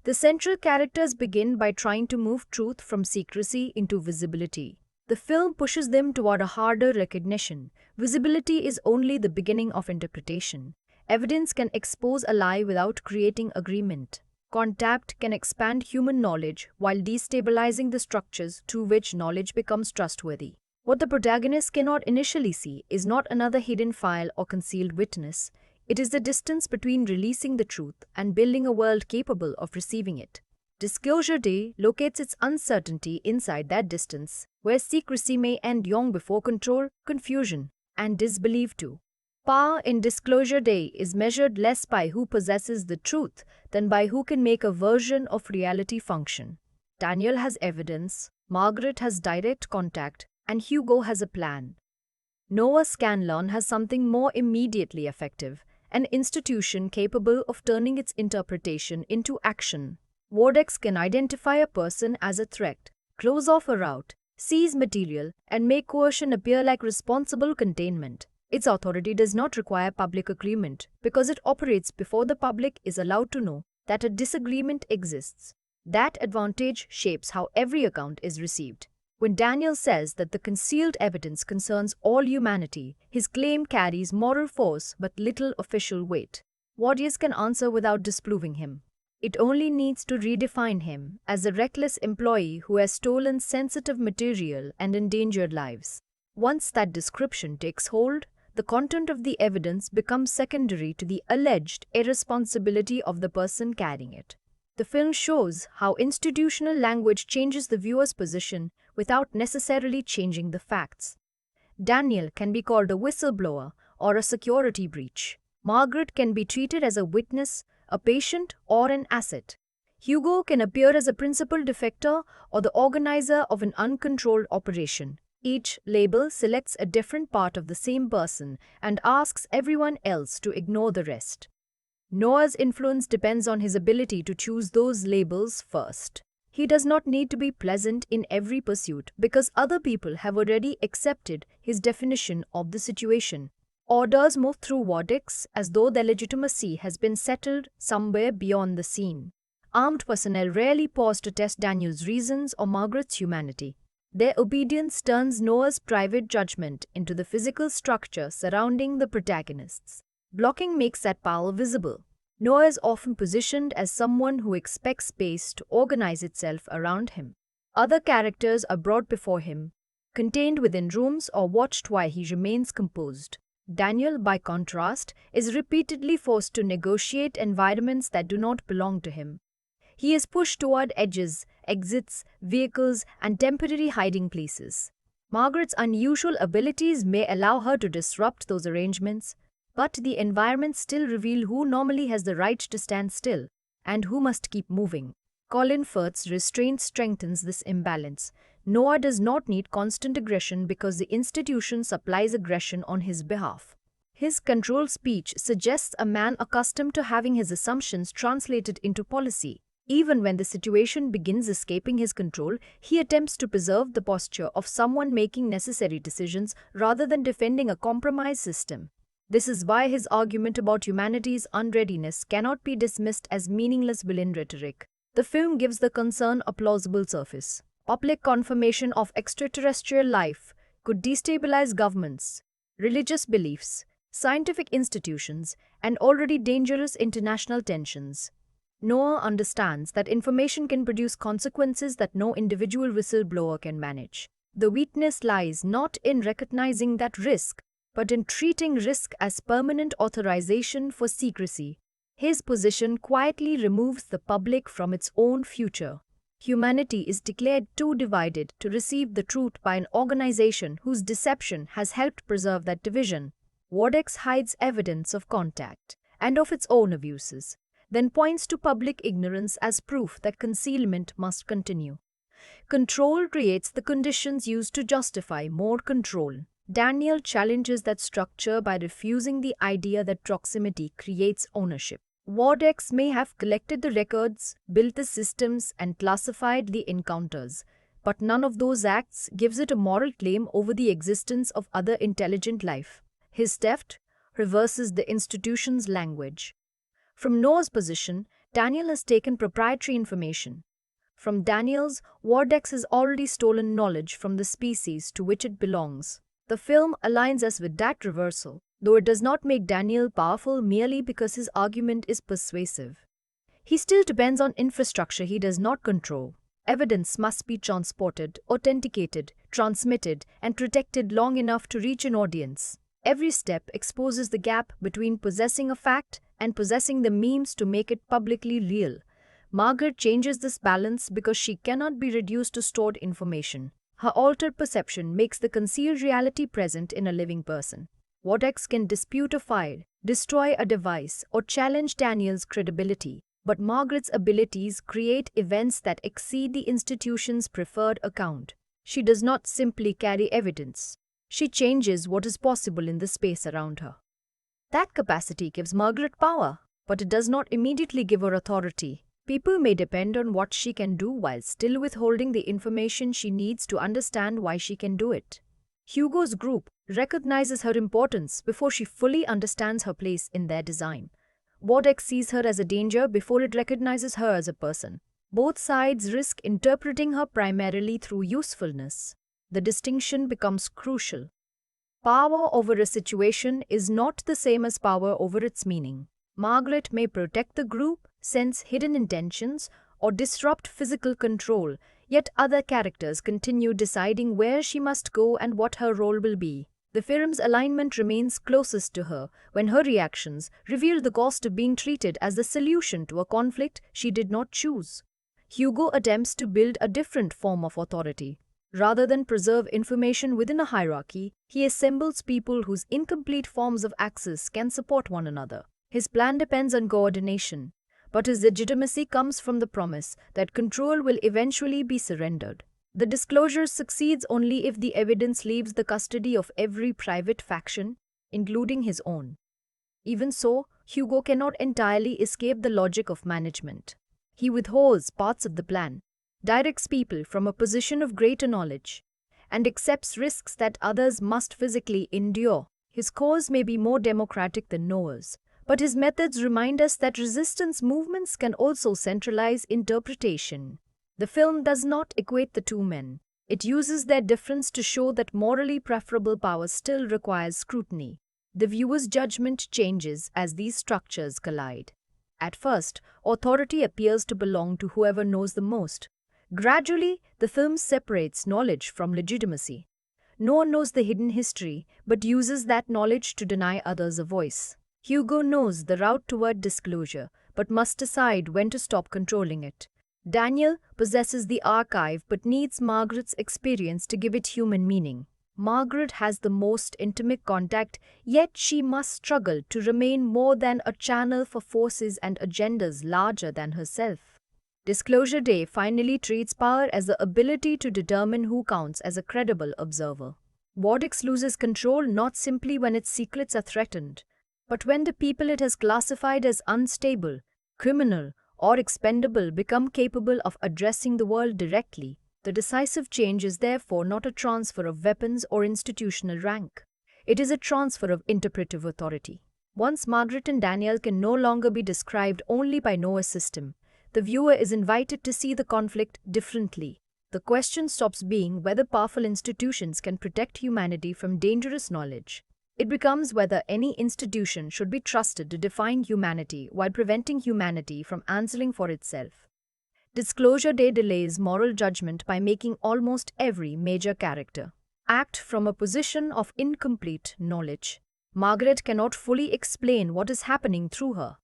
The central characters begin by trying to move truth from secrecy into visibility. The film pushes them toward a harder recognition. Visibility is only the beginning of interpretation. Evidence can expose a lie without creating agreement. Contact can expand human knowledge while destabilizing the structures through which knowledge becomes trustworthy. What the protagonist cannot initially see is not another hidden file or concealed witness. It is the distance between releasing the truth and building a world capable of receiving it. Disclosure Day locates its uncertainty inside that distance, where secrecy may end long before control, confusion, and disbelief too. Power in Disclosure Day is measured less by who possesses the truth than by who can make a version of reality function. Daniel has evidence, Margaret has direct contact, and Hugo has a plan. Noah Scanlon has something more immediately effective, an institution capable of turning its interpretation into action. Vortex can identify a person as a threat, close off a route, seize material, and make coercion appear like responsible containment. Its authority does not require public agreement because it operates before the public is allowed to know that a disagreement exists. That advantage shapes how every account is received. When Daniel says that the concealed evidence concerns all humanity, his claim carries moral force but little official weight. Audience can answer without disproving him. It only needs to redefine him as a reckless employee who has stolen sensitive material and endangered lives. Once that description takes hold, the content of the evidence becomes secondary to the alleged irresponsibility of the person carrying it. The film shows how institutional language changes the viewer's position without necessarily changing the facts. Daniel can be called a whistleblower or a security breach. Margaret can be treated as a witness, a patient, or an asset. Hugo can appear as a principal defector or the organizer of an uncontrolled operation. Each label selects a different part of the same person and asks everyone else to ignore the rest. Noah's influence depends on his ability to choose those labels first. He does not need to be pleasant in every pursuit because other people have already accepted his definition of the situation. Orders move through Vortex as though their legitimacy has been settled somewhere beyond the scene. Armed personnel rarely pause to test Daniel's reasons or Margaret's humanity. Their obedience turns Noah's private judgment into the physical structure surrounding the protagonists. Blocking makes that power visible. Noah is often positioned as someone who expects space to organize itself around him. Other characters are brought before him, contained within rooms or watched while he remains composed. Daniel, by contrast, is repeatedly forced to negotiate environments that do not belong to him. He is pushed toward edges, exits, vehicles, and temporary hiding places. Margaret's unusual abilities may allow her to disrupt those arrangements, but the environments still reveal who normally has the right to stand still and who must keep moving. Colin Firth's restraint strengthens this imbalance. Noah does not need constant aggression because the institution supplies aggression on his behalf. His controlled speech suggests a man accustomed to having his assumptions translated into policy. Even when the situation begins escaping his control, he attempts to preserve the posture of someone making necessary decisions rather than defending a compromised system. This is why his argument about humanity's unreadiness cannot be dismissed as meaningless villain rhetoric. The film gives the concern a plausible surface. Public confirmation of extraterrestrial life could destabilize governments, religious beliefs, scientific institutions, and already dangerous international tensions. Noah understands that information can produce consequences that no individual whistleblower can manage. The weakness lies not in recognizing that risk, but in treating risk as permanent authorization for secrecy. His position quietly removes the public from its own future. Humanity is declared too divided to receive the truth by an organization whose deception has helped preserve that division. Vortex hides evidence of contact and of its own abuses, then points to public ignorance as proof that concealment must continue. Control creates the conditions used to justify more control. Daniel challenges that structure by refusing the idea that proximity creates ownership. Vortex may have collected the records, built the systems, and classified the encounters, but none of those acts gives it a moral claim over the existence of other intelligent life. His theft reverses the institution's language. From Noah's position, Daniel has taken proprietary information. From Daniel's, Vortex has already stolen knowledge from the species to which it belongs. The film aligns us with that reversal, though it does not make Daniel powerful merely because his argument is persuasive. He still depends on infrastructure he does not control. Evidence must be transported, authenticated, transmitted, and protected long enough to reach an audience. Every step exposes the gap between possessing a fact and possessing the means to make it publicly real. Margaret changes this balance because she cannot be reduced to stored information. Her altered perception makes the concealed reality present in a living person. Vortex can dispute a file, destroy a device, or challenge Daniel's credibility. But Margaret's abilities create events that exceed the institution's preferred account. She does not simply carry evidence. She changes what is possible in the space around her. That capacity gives Margaret power, but it does not immediately give her authority. People may depend on what she can do while still withholding the information she needs to understand why she can do it. Hugo's group recognizes her importance before she fully understands her place in their design. Vortex sees her as a danger before it recognizes her as a person. Both sides risk interpreting her primarily through usefulness. The distinction becomes crucial. Power over a situation is not the same as power over its meaning. Margaret may protect the group, sense hidden intentions, or disrupt physical control, yet other characters continue deciding where she must go and what her role will be. The film's alignment remains closest to her when her reactions reveal the cost of being treated as the solution to a conflict she did not choose. Hugo attempts to build a different form of authority. Rather than preserve information within a hierarchy, he assembles people whose incomplete forms of access can support one another. His plan depends on coordination, but his legitimacy comes from the promise that control will eventually be surrendered. The disclosure succeeds only if the evidence leaves the custody of every private faction, including his own. Even so, Hugo cannot entirely escape the logic of management. He withholds parts of the plan, directs people from a position of greater knowledge, and accepts risks that others must physically endure. His cause may be more democratic than Noah's, but his methods remind us that resistance movements can also centralize interpretation. The film does not equate the two men. It uses their difference to show that morally preferable power still requires scrutiny. The viewer's judgment changes as these structures collide. At first, authority appears to belong to whoever knows the most. Gradually, the film separates knowledge from legitimacy. No one knows the hidden history, but uses that knowledge to deny others a voice. Hugo knows the route toward disclosure, but must decide when to stop controlling it. Daniel possesses the archive but needs Margaret's experience to give it human meaning. Margaret has the most intimate contact, yet she must struggle to remain more than a channel for forces and agendas larger than herself. Disclosure Day finally treats power as the ability to determine who counts as a credible observer. Vortex loses control not simply when its secrets are threatened, but when the people it has classified as unstable, criminal, or expendable become capable of addressing the world directly. The decisive change is therefore not a transfer of weapons or institutional rank. It is a transfer of interpretive authority. Once Margaret and Daniel can no longer be described only by Noah's system, the viewer is invited to see the conflict differently. The question stops being whether powerful institutions can protect humanity from dangerous knowledge. It becomes whether any institution should be trusted to define humanity while preventing humanity from answering for itself. Disclosure Day delays moral judgment by making almost every major character act from a position of incomplete knowledge. Margaret cannot fully explain what is happening through her.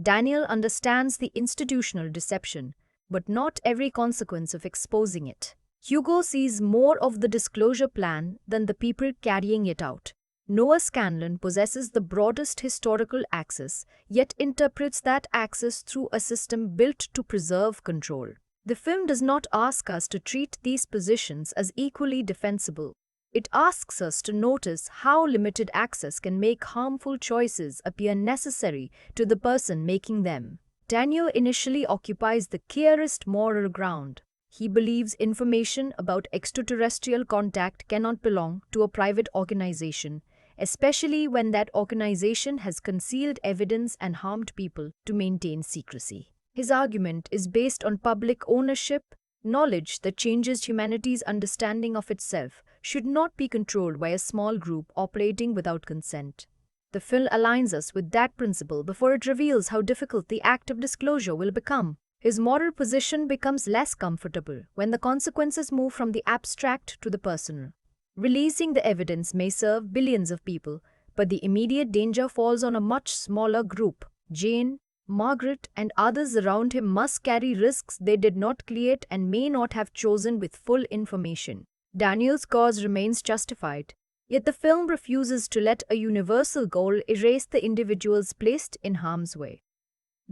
Daniel understands the institutional deception, but not every consequence of exposing it. Hugo sees more of the disclosure plan than the people carrying it out. Noah Scanlon possesses the broadest historical access, yet interprets that access through a system built to preserve control. The film does not ask us to treat these positions as equally defensible. It asks us to notice how limited access can make harmful choices appear necessary to the person making them. Daniel initially occupies the clearest moral ground. He believes information about extraterrestrial contact cannot belong to a private organization, especially when that organization has concealed evidence and harmed people to maintain secrecy. His argument is based on public ownership. Knowledge that changes humanity's understanding of itself should not be controlled by a small group operating without consent. The film aligns us with that principle before it reveals how difficult the act of disclosure will become. His moral position becomes less comfortable when the consequences move from the abstract to the personal. Releasing the evidence may serve billions of people, but the immediate danger falls on a much smaller group. Jane, Margaret, and others around him must carry risks they did not create and may not have chosen with full information. Daniel's cause remains justified, yet the film refuses to let a universal goal erase the individuals placed in harm's way.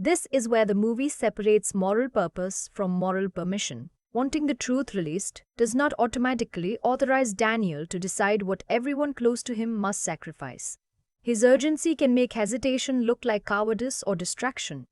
This is where the movie separates moral purpose from moral permission. Wanting the truth released does not automatically authorize Daniel to decide what everyone close to him must sacrifice. His urgency can make hesitation look like cowardice or distraction.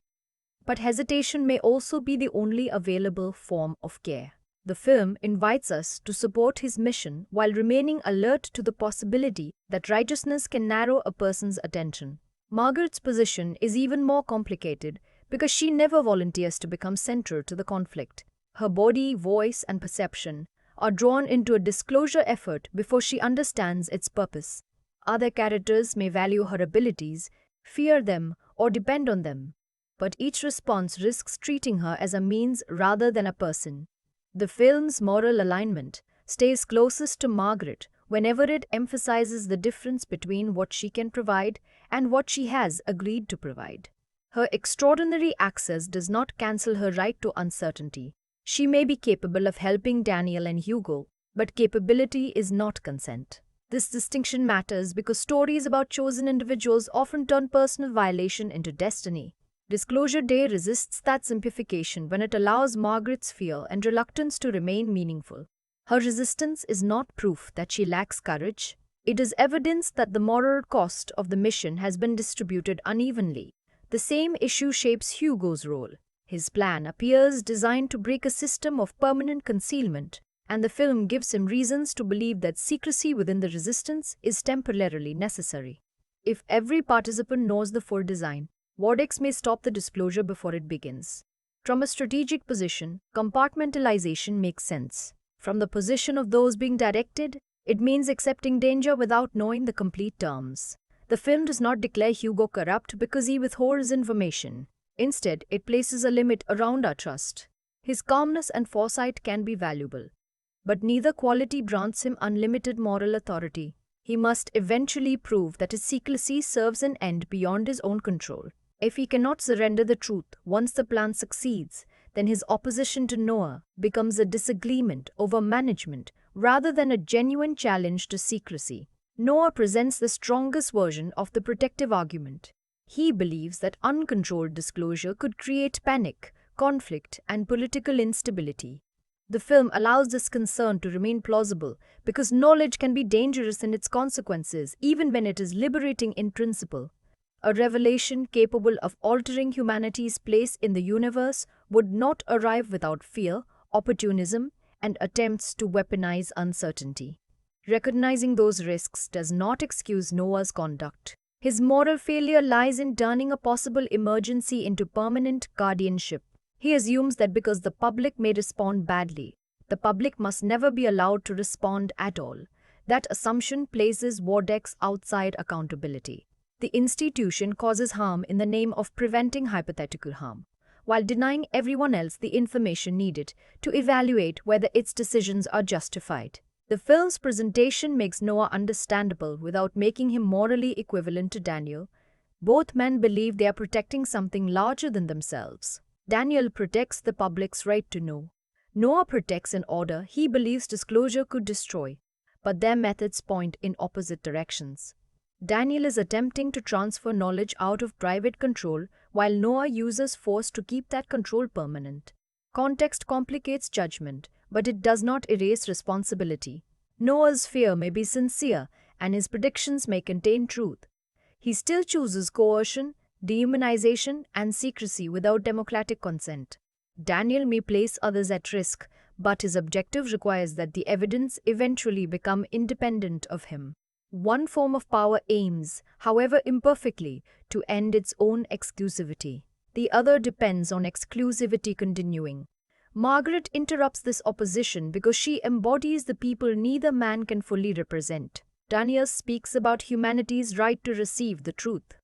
But hesitation may also be the only available form of care. The film invites us to support his mission while remaining alert to the possibility that righteousness can narrow a person's attention. Margaret's position is even more complicated because she never volunteers to become central to the conflict. Her body, voice, and perception are drawn into a disclosure effort before she understands its purpose. Other characters may value her abilities, fear them, or depend on them, but each response risks treating her as a means rather than a person. The film's moral alignment stays closest to Margaret whenever it emphasizes the difference between what she can provide and what she has agreed to provide. Her extraordinary access does not cancel her right to uncertainty. She may be capable of helping Daniel and Hugo, but capability is not consent. This distinction matters because stories about chosen individuals often turn personal violation into destiny. Disclosure Day resists that simplification when it allows Margaret's fear and reluctance to remain meaningful. Her resistance is not proof that she lacks courage. It is evidence that the moral cost of the mission has been distributed unevenly. The same issue shapes Hugo's role. His plan appears designed to break a system of permanent concealment, and the film gives him reasons to believe that secrecy within the resistance is temporarily necessary. If every participant knows the full design, Vortex may stop the disclosure before it begins. From a strategic position, compartmentalization makes sense. From the position of those being directed, it means accepting danger without knowing the complete terms. The film does not declare Hugo corrupt because he withholds information. Instead, it places a limit around our trust. His calmness and foresight can be valuable, but neither quality grants him unlimited moral authority. He must eventually prove that his secrecy serves an end beyond his own control. If he cannot surrender the truth once the plan succeeds, then his opposition to Noah becomes a disagreement over management rather than a genuine challenge to secrecy. Noah presents the strongest version of the protective argument. He believes that uncontrolled disclosure could create panic, conflict, and political instability. The film allows this concern to remain plausible because knowledge can be dangerous in its consequences even when it is liberating in principle. A revelation capable of altering humanity's place in the universe would not arrive without fear, opportunism, and attempts to weaponize uncertainty. Recognizing those risks does not excuse Noah's conduct. His moral failure lies in turning a possible emergency into permanent guardianship. He assumes that because the public may respond badly, the public must never be allowed to respond at all. That assumption places Vortex outside accountability. The institution causes harm in the name of preventing hypothetical harm, while denying everyone else the information needed to evaluate whether its decisions are justified. The film's presentation makes Noah understandable without making him morally equivalent to Daniel. Both men believe they are protecting something larger than themselves. Daniel protects the public's right to know. Noah protects an order he believes disclosure could destroy, but their methods point in opposite directions. Daniel is attempting to transfer knowledge out of private control, while Noah uses force to keep that control permanent. Context complicates judgment, but it does not erase responsibility. Noah's fear may be sincere, and his predictions may contain truth. He still chooses coercion, dehumanization, and secrecy without democratic consent. Daniel may place others at risk, but his objective requires that the evidence eventually become independent of him. One form of power aims, however imperfectly, to end its own exclusivity. The other depends on exclusivity continuing. Margaret interrupts this opposition because she embodies the people neither man can fully represent. Daniel speaks about humanity's right to receive the truth.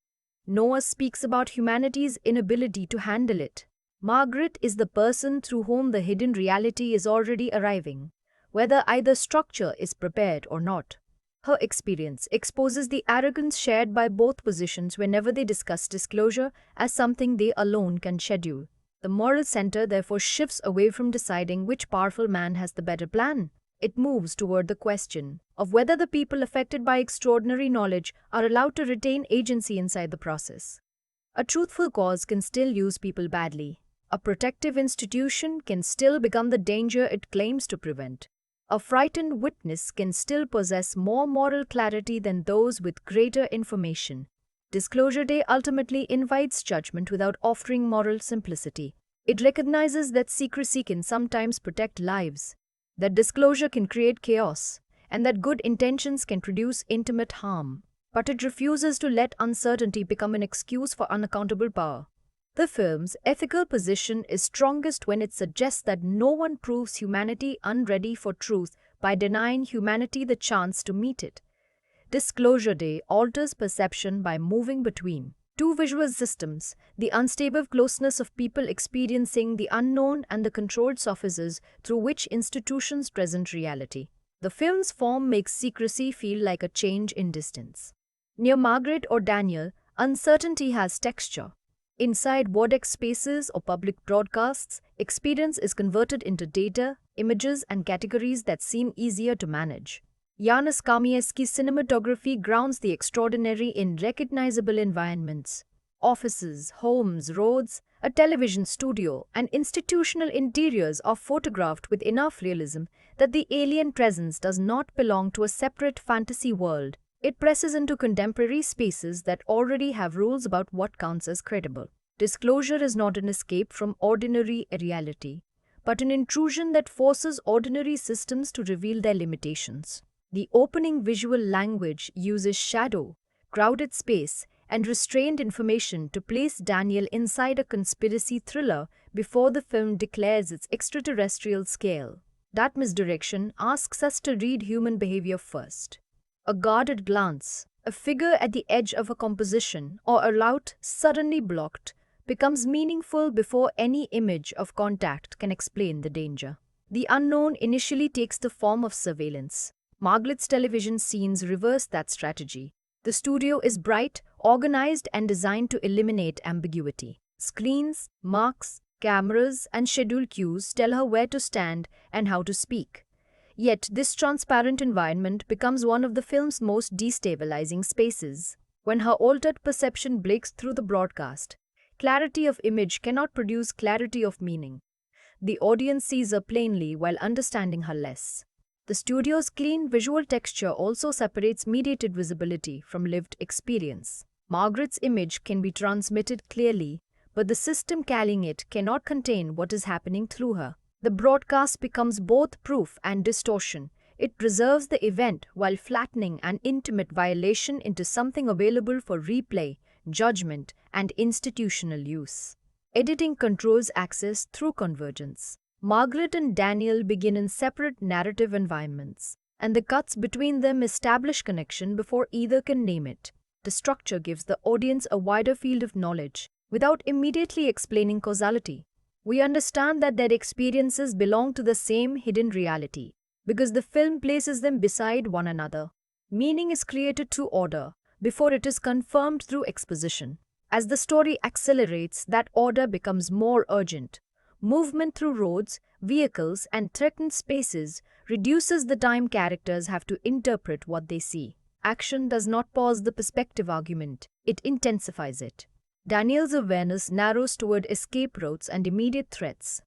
Noah speaks about humanity's inability to handle it. Margaret is the person through whom the hidden reality is already arriving, whether either structure is prepared or not. Her experience exposes the arrogance shared by both positions whenever they discuss disclosure as something they alone can schedule. The moral center therefore shifts away from deciding which powerful man has the better plan. It moves toward the question of whether the people affected by extraordinary knowledge are allowed to retain agency inside the process. A truthful cause can still use people badly. A protective institution can still become the danger it claims to prevent. A frightened witness can still possess more moral clarity than those with greater information. Disclosure Day ultimately invites judgment without offering moral simplicity. It recognizes that secrecy can sometimes protect lives, that disclosure can create chaos, and that good intentions can produce intimate harm. But it refuses to let uncertainty become an excuse for unaccountable power. The film's ethical position is strongest when it suggests that no one proves humanity unready for truth by denying humanity the chance to meet it. Disclosure Day alters perception by moving between two visual systems, the unstable closeness of people experiencing the unknown and the controlled surfaces through which institutions present reality. The film's form makes secrecy feel like a change in distance. Near Margaret or Daniel, uncertainty has texture. Inside vortex spaces or public broadcasts, experience is converted into data, images, and categories that seem easier to manage. Janusz Kaminski's cinematography grounds the extraordinary in recognizable environments. Offices, homes, roads, a television studio, and institutional interiors are photographed with enough realism that the alien presence does not belong to a separate fantasy world. It presses into contemporary spaces that already have rules about what counts as credible. Disclosure is not an escape from ordinary reality, but an intrusion that forces ordinary systems to reveal their limitations. The opening visual language uses shadow, crowded space, and restrained information to place Daniel inside a conspiracy thriller before the film declares its extraterrestrial scale. That misdirection asks us to read human behavior first. A guarded glance, a figure at the edge of a composition, or a route suddenly blocked becomes meaningful before any image of contact can explain the danger. The unknown initially takes the form of surveillance. Margaret's television scenes reverse that strategy. The studio is bright, organized, and designed to eliminate ambiguity. Screens, marks, cameras, and schedule cues tell her where to stand and how to speak. Yet this transparent environment becomes one of the film's most destabilizing spaces. When her altered perception breaks through the broadcast, clarity of image cannot produce clarity of meaning. The audience sees her plainly while understanding her less. The studio's clean visual texture also separates mediated visibility from lived experience. Margaret's image can be transmitted clearly, but the system carrying it cannot contain what is happening through her. The broadcast becomes both proof and distortion. It preserves the event while flattening an intimate violation into something available for replay, judgment, and institutional use. Editing controls access through convergence. Margaret and Daniel begin in separate narrative environments, and the cuts between them establish connection before either can name it. The structure gives the audience a wider field of knowledge without immediately explaining causality. We understand that their experiences belong to the same hidden reality because the film places them beside one another. Meaning is created through order before it is confirmed through exposition. As the story accelerates, that order becomes more urgent. Movement through roads, vehicles, and threatened spaces reduces the time characters have to interpret what they see. Action does not pause the perspective argument, it intensifies it. Daniel's awareness narrows toward escape routes and immediate threats,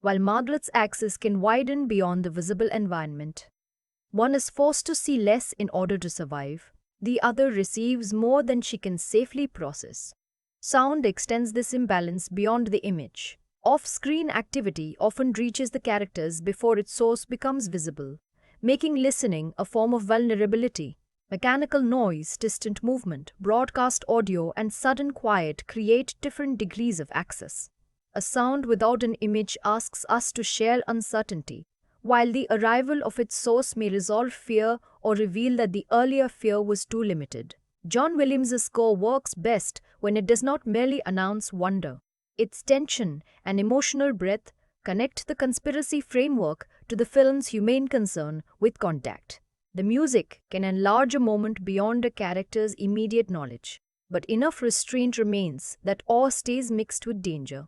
while Margaret's axis can widen beyond the visible environment. One is forced to see less in order to survive. The other receives more than she can safely process. Sound extends this imbalance beyond the image. Off-screen activity often reaches the characters before its source becomes visible, making listening a form of vulnerability. Mechanical noise, distant movement, broadcast audio, and sudden quiet create different degrees of access. A sound without an image asks us to share uncertainty, while the arrival of its source may resolve fear or reveal that the earlier fear was too limited. John Williams' score works best when it does not merely announce wonder. Its tension and emotional breadth connect the conspiracy framework to the film's humane concern with contact. The music can enlarge a moment beyond a character's immediate knowledge, but enough restraint remains that awe stays mixed with danger.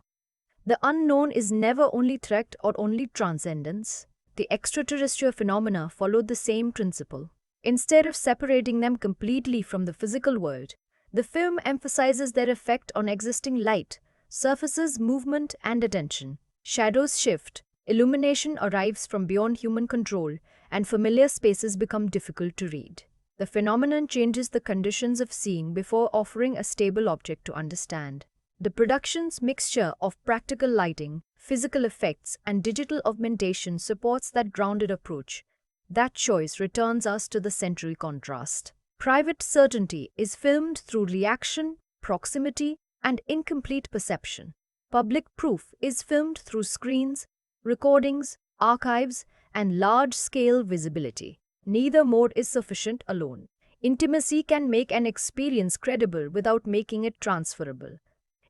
The unknown is never only threat or only transcendence. The extraterrestrial phenomena followed the same principle. Instead of separating them completely from the physical world, The film emphasizes their effect on existing light, surfaces, movement, and attention. Shadows shift, illumination arrives from beyond human control, and familiar spaces become difficult to read. The phenomenon changes the conditions of seeing before offering a stable object to understand. The production's mixture of practical lighting, physical effects, and digital augmentation supports that grounded approach. That choice returns us to the central contrast. Private Certainty is filmed through reaction, proximity, and incomplete perception. Public Proof is filmed through screens, recordings, archives, and large-scale visibility. Neither mode is sufficient alone. Intimacy can make an experience credible without making it transferable.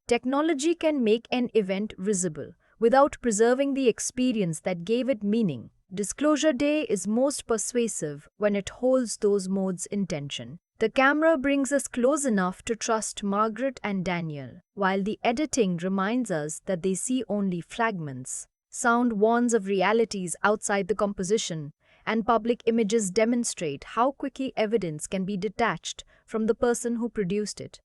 Technology can make an event visible without preserving the experience that gave it meaning. Disclosure Day is most persuasive when it holds those modes in tension. The camera brings us close enough to trust Margaret and Daniel, while the editing reminds us that they see only fragments. Sound warns of realities outside the composition, and public images demonstrate how quickly evidence can be detached from the person who produced it.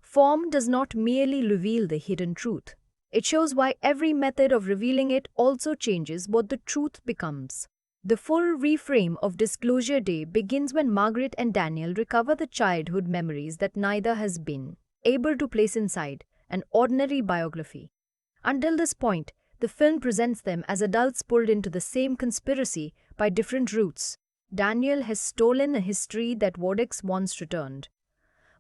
Form does not merely reveal the hidden truth. It shows why every method of revealing it also changes what the truth becomes. The full reframe of Disclosure Day begins when Margaret and Daniel recover the childhood memories that neither has been able to place inside an ordinary biography. Until this point, the film presents them as adults pulled into the same conspiracy by different routes. Daniel has stolen a history that Wodex once returned.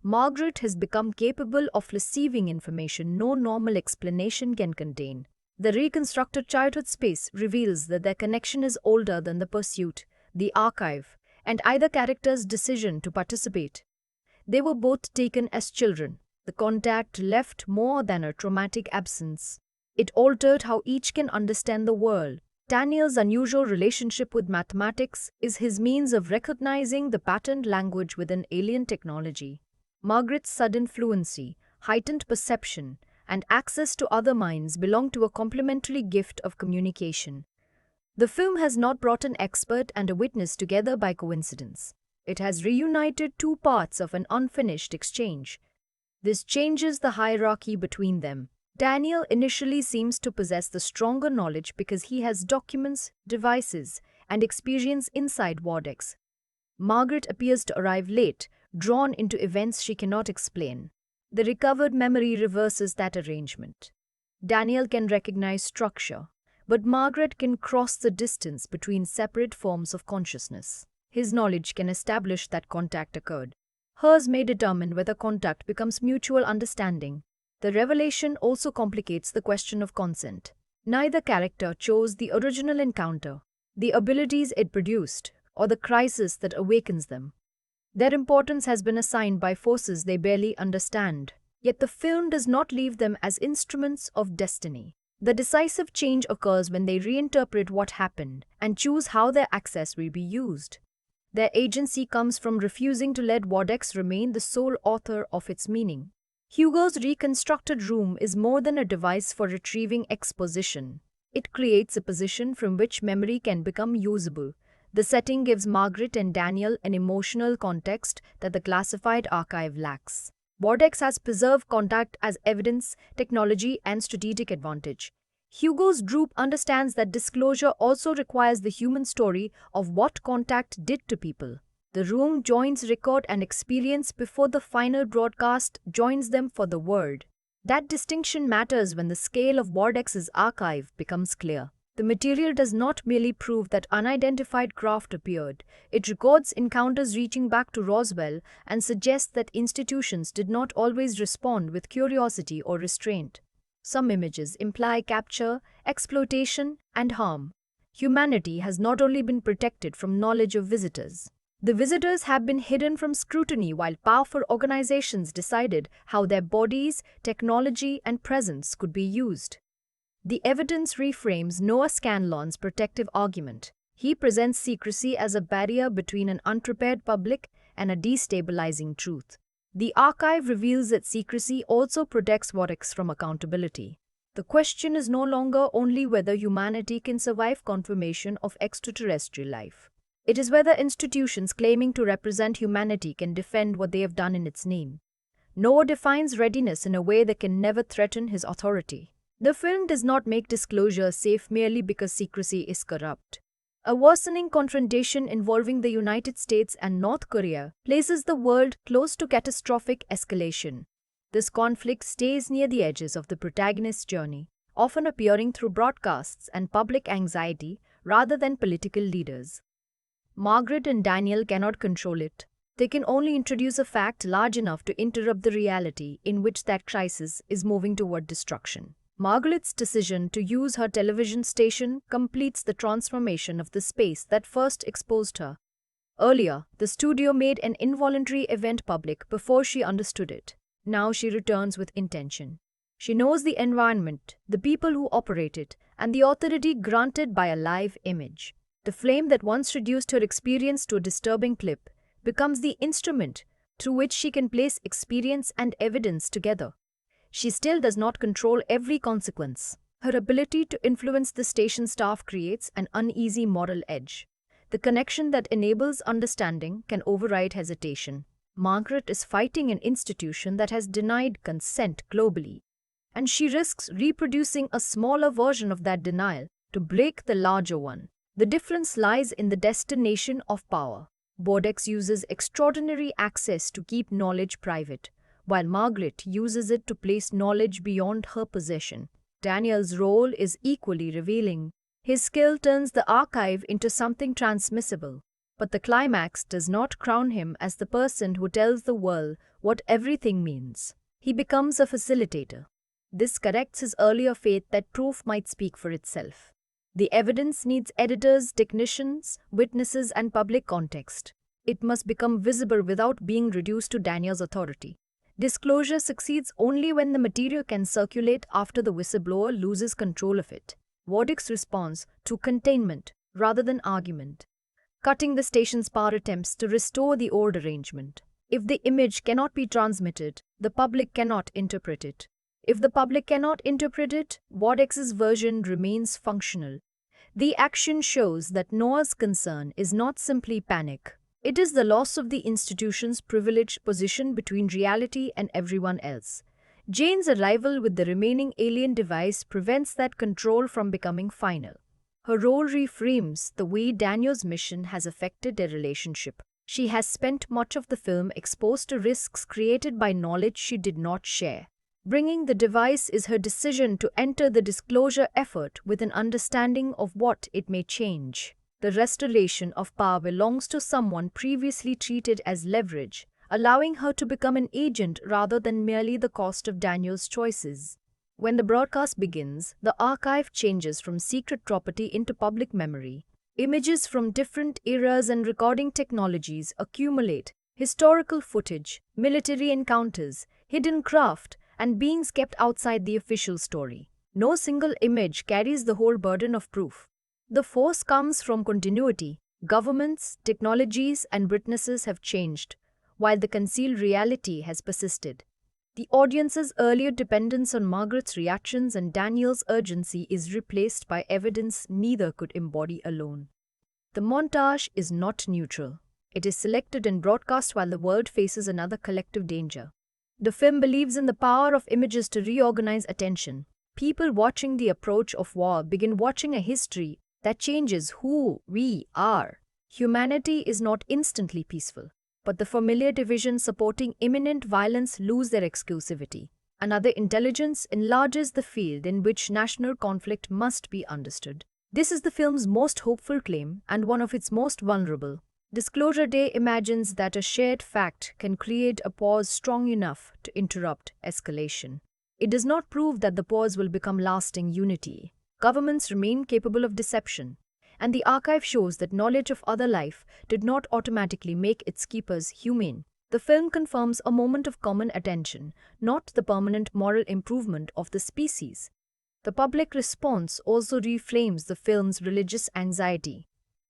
Margaret has become capable of receiving information no normal explanation can contain. The reconstructed childhood space reveals that their connection is older than the pursuit, the archive, and either character's decision to participate. They were both taken as children. The contact left more than a traumatic absence. It altered how each can understand the world. Daniel's unusual relationship with mathematics is his means of recognizing the patterned language within alien technology. Margaret's sudden fluency, heightened perception, and access to other minds belong to a complementary gift of communication. The film has not brought an expert and a witness together by coincidence. It has reunited two parts of an unfinished exchange. This changes the hierarchy between them. Daniel initially seems to possess the stronger knowledge because he has documents, devices, and experience inside Wodex. Margaret appears to arrive late, drawn into events she cannot explain. The recovered memory reverses that arrangement. Daniel can recognize structure, but Margaret can cross the distance between separate forms of consciousness. His knowledge can establish that contact occurred. Hers may determine whether contact becomes mutual understanding. The revelation also complicates the question of consent. Neither character chose the original encounter, the abilities it produced, or the crisis that awakens them. Their importance has been assigned by forces they barely understand, yet the film does not leave them as instruments of destiny. The decisive change occurs when they reinterpret what happened and choose how their access will be used. Their agency comes from refusing to let Wodex remain the sole author of its meaning. Hugo's reconstructed room is more than a device for retrieving exposition. It creates a position from which memory can become usable. The setting gives Margaret and Daniel an emotional context that the classified archive lacks. Wodex has preserved contact as evidence, technology, and strategic advantage. Hugo's group understands that disclosure also requires the human story of what contact did to people. The room joins record and experience before the final broadcast joins them for the word. That distinction matters when the scale of Wodex's archive becomes clear. The material does not merely prove that unidentified craft appeared. It records encounters reaching back to Roswell and suggests that institutions did not always respond with curiosity or restraint. Some images imply capture, exploitation, and harm. Humanity has not only been protected from knowledge of visitors. The visitors have been hidden from scrutiny while powerful organizations decided how their bodies, technology, and presence could be used. The evidence reframes Noah Scanlon's protective argument. He presents secrecy as a barrier between an unprepared public and a destabilizing truth. The archive reveals that secrecy also protects Wodex from accountability. The question is no longer only whether humanity can survive confirmation of extraterrestrial life. It is whether institutions claiming to represent humanity can defend what they have done in its name. Noah defines readiness in a way that can never threaten his authority. The film does not make disclosure safe merely because secrecy is corrupt. A worsening confrontation involving the United States and North Korea places the world close to catastrophic escalation. This conflict stays near the edges of the protagonist's journey, often appearing through broadcasts and public anxiety rather than political leaders. Margaret and Daniel cannot control it. They can only introduce a fact large enough to interrupt the reality in which that crisis is moving toward destruction. Margaret's decision to use her television station completes the transformation of the space that first exposed her. Earlier, the studio made an involuntary event public before she understood it. Now she returns with intention. She knows the environment, the people who operate it, and the authority granted by a live image. The flame that once reduced her experience to a disturbing clip becomes the instrument through which she can place experience and evidence together. She still does not control every consequence. Her ability to influence the station staff creates an uneasy moral edge. The connection that enables understanding can override hesitation. Margaret is fighting an institution that has denied consent globally, and she risks reproducing a smaller version of that denial to break the larger one. The difference lies in the destination of power. Bordex uses extraordinary access to keep knowledge private, while Margaret uses it to place knowledge beyond her possession. Daniel's role is equally revealing. His skill turns the archive into something transmissible, but the climax does not crown him as the person who tells the world what everything means. He becomes a facilitator. This corrects his earlier faith that proof might speak for itself. The evidence needs editors, technicians, witnesses, and public context. It must become visible without being reduced to Daniel's authority. Disclosure succeeds only when the material can circulate after the whistleblower loses control of it. Wardix responds to containment rather than argument, cutting the station's power attempts to restore the old arrangement. If the image cannot be transmitted, the public cannot interpret it. If the public cannot interpret it, Wardix's version remains functional. The action shows that Noah's concern is not simply panic. It is the loss of the institution's privileged position between reality and everyone else. Jane's arrival with the remaining alien device prevents that control from becoming final. Her role reframes the way Daniel's mission has affected their relationship. She has spent much of the film exposed to risks created by knowledge she did not share. Bringing the device is her decision to enter the disclosure effort with an understanding of what it may change. The restoration of power belongs to someone previously treated as leverage, allowing her to become an agent rather than merely the cost of Daniel's choices. When the broadcast begins, the archive changes from secret property into public memory. Images from different eras and recording technologies accumulate: historical footage, military encounters, hidden craft, and beings kept outside the official story. No single image carries the whole burden of proof. The force comes from continuity. Governments, technologies, and witnesses have changed, while the concealed reality has persisted. The audience's earlier dependence on Margaret's reactions and Daniel's urgency is replaced by evidence neither could embody alone. The montage is not neutral. It is selected and broadcast while the world faces another collective danger. The film believes in the power of images to reorganize attention. People watching the approach of war begin watching a history that changes who we are. Humanity is not instantly peaceful, but the familiar divisions supporting imminent violence lose their exclusivity. Another intelligence enlarges the field in which national conflict must be understood. This is the film's most hopeful claim and one of its most vulnerable. Disclosure Day imagines that a shared fact can create a pause strong enough to interrupt escalation. It does not prove that the pause will become lasting unity. Governments remain capable of deception, and the archive shows that knowledge of other life did not automatically make its keepers humane. The film confirms a moment of common attention, not the permanent moral improvement of the species. The public response also reframes the film's religious anxiety.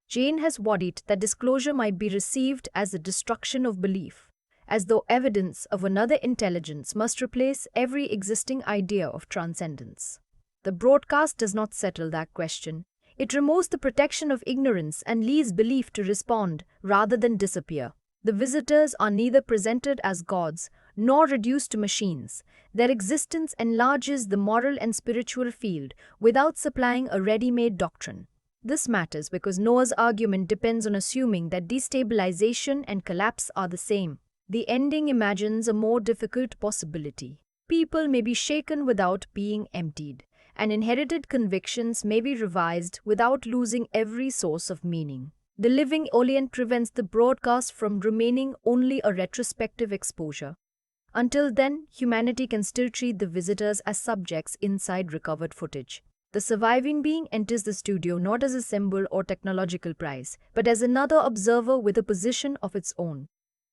Jane has worried that disclosure might be received as the destruction of belief, as though evidence of another intelligence must replace every existing idea of transcendence. The broadcast does not settle that question. It removes the protection of ignorance and leaves belief to respond rather than disappear. The visitors are neither presented as gods nor reduced to machines. Their existence enlarges the moral and spiritual field without supplying a ready-made doctrine. This matters because Noah's argument depends on assuming that destabilization and collapse are the same. The ending imagines a more difficult possibility. People may be shaken without being emptied, and inherited convictions may be revised without losing every source of meaning. The living Orient prevents the broadcast from remaining only a retrospective exposure. Until then, humanity can still treat the visitors as subjects inside recovered footage. The surviving being enters the studio not as a symbol or technological prize, but as another observer with a position of its own.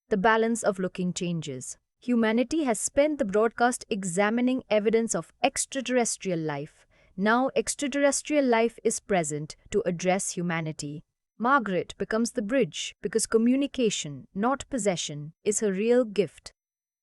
The balance of looking changes. Humanity has spent the broadcast examining evidence of extraterrestrial life. Now extraterrestrial life is present to address humanity. Margaret becomes the bridge because communication, not possession, is her real gift.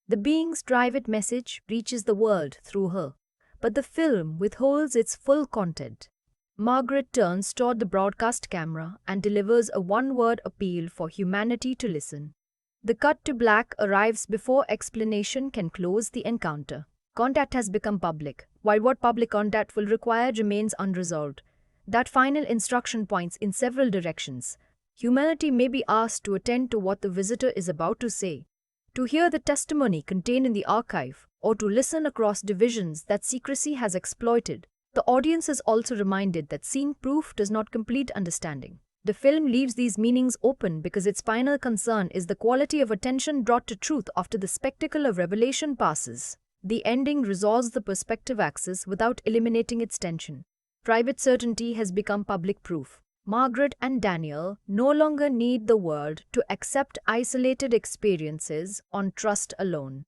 The being's private message reaches the world through her, but the film withholds its full content. Margaret turns toward the broadcast camera and delivers a one-word appeal for humanity to listen. The cut to black arrives before explanation can close the encounter. Contact has become public, while what public contact will require remains unresolved. That final instruction points in several directions. Humanity may be asked to attend to what the visitor is about to say, to hear the testimony contained in the archive, or to listen across divisions that secrecy has exploited. The audience is also reminded that seeing proof does not complete understanding. The film leaves these meanings open because its final concern is the quality of attention brought to truth after the spectacle of revelation passes. The ending resolves the perspective axis without eliminating its tension. Private certainty has become public proof. Margaret and Daniel no longer need the world to accept isolated experiences on trust alone.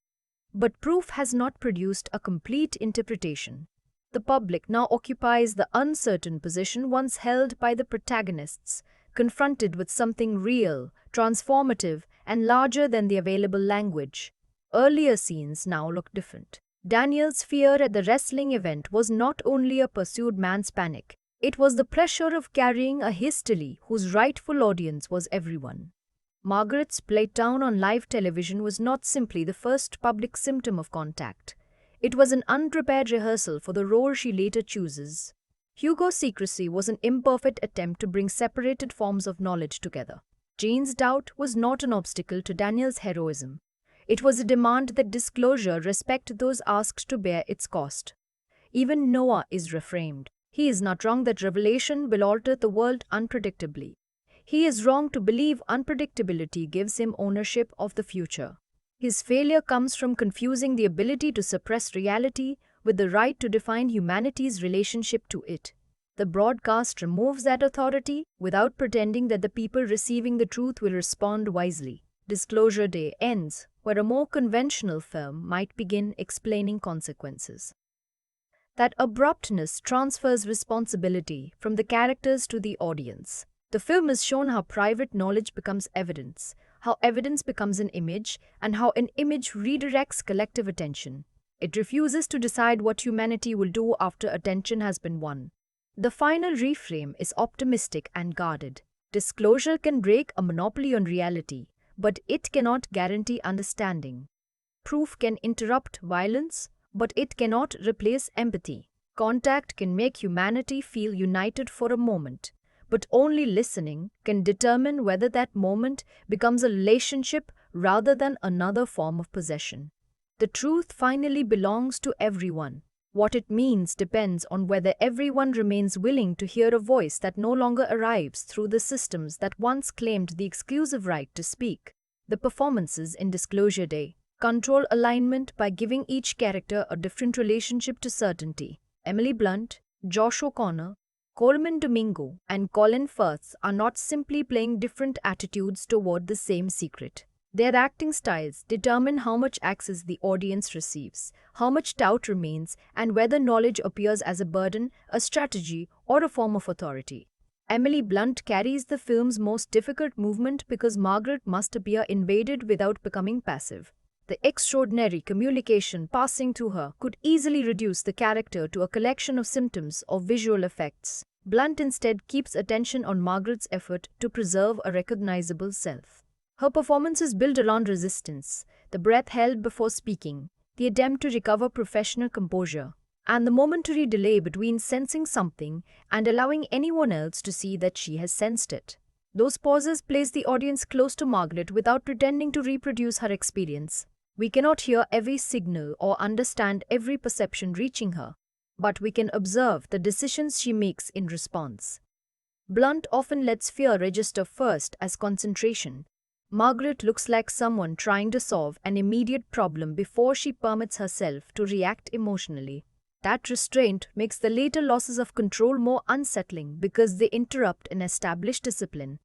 But proof has not produced a complete interpretation. The public now occupies the uncertain position once held by the protagonists, confronted with something real, transformative, and larger than the available language. Earlier scenes now look different. Daniel's fear at the wrestling event was not only a pursued man's panic, it was the pressure of carrying a history whose rightful audience was everyone. Margaret's breakdown on live television was not simply the first public symptom of contact. It was an unprepared rehearsal for the role she later chooses. Hugo's secrecy was an imperfect attempt to bring separated forms of knowledge together. Jane's doubt was not an obstacle to Daniel's heroism. It was a demand that disclosure respect those asked to bear its cost. Even Noah is reframed. He is not wrong that revelation will alter the world unpredictably. He is wrong to believe unpredictability gives him ownership of the future. His failure comes from confusing the ability to suppress reality with the right to define humanity's relationship to it. The broadcast removes that authority without pretending that the people receiving the truth will respond wisely. Disclosure Day ends where a more conventional film might begin explaining consequences. That abruptness transfers responsibility from the characters to the audience. The film has shown how private knowledge becomes evidence, how evidence becomes an image, and how an image redirects collective attention. It refuses to decide what humanity will do after attention has been won. The final reframe is optimistic and guarded. Disclosure can break a monopoly on reality, but it cannot guarantee understanding. Proof can interrupt violence, but it cannot replace empathy. Contact can make humanity feel united for a moment, but only listening can determine whether that moment becomes a relationship rather than another form of possession. The truth finally belongs to everyone. What it means depends on whether everyone remains willing to hear a voice that no longer arrives through the systems that once claimed the exclusive right to speak. The performances in Disclosure Day control alignment by giving each character a different relationship to certainty. Emily Blunt, Josh O'Connor, Colman Domingo, and Colin Firth are not simply playing different attitudes toward the same secret. Their acting styles determine how much access the audience receives, how much doubt remains, and whether knowledge appears as a burden, a strategy, or a form of authority. Emily Blunt carries the film's most difficult movement because Margaret must appear invaded without becoming passive. The extraordinary communication passing through her could easily reduce the character to a collection of symptoms or visual effects. Blunt instead keeps attention on Margaret's effort to preserve a recognizable self. Her performance is built around resistance, the breath held before speaking, the attempt to recover professional composure, and the momentary delay between sensing something and allowing anyone else to see that she has sensed it. Those pauses place the audience close to Margaret without pretending to reproduce her experience. We cannot hear every signal or understand every perception reaching her, but we can observe the decisions she makes in response. Blunt often lets fear register first as concentration. Margaret looks like someone trying to solve an immediate problem before she permits herself to react emotionally. That restraint makes the later losses of control more unsettling because they interrupt an established discipline,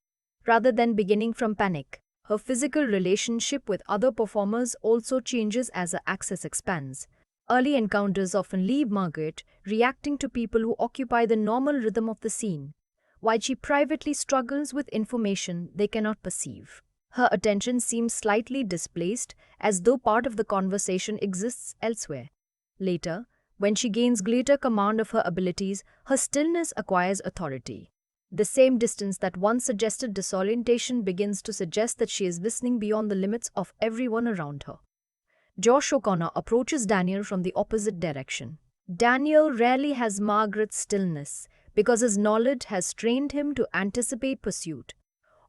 rather than beginning from panic. Her physical relationship with other performers also changes as her access expands. Early encounters often leave Margaret reacting to people who occupy the normal rhythm of the scene, while she privately struggles with information they cannot perceive. Her attention seems slightly displaced, as though part of the conversation exists elsewhere. Later, when she gains greater command of her abilities, her stillness acquires authority. The same distance that once suggested disorientation begins to suggest that she is listening beyond the limits of everyone around her. Josh O'Connor approaches Daniel from the opposite direction. Daniel rarely has Margaret's stillness because his knowledge has trained him to anticipate pursuit.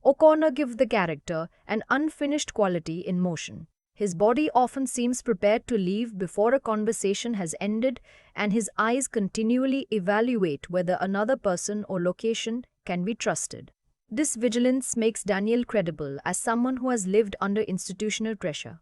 O'Connor gives the character an unfinished quality in motion. His body often seems prepared to leave before a conversation has ended, and his eyes continually evaluate whether another person or location can be trusted. This vigilance makes Daniel credible as someone who has lived under institutional pressure.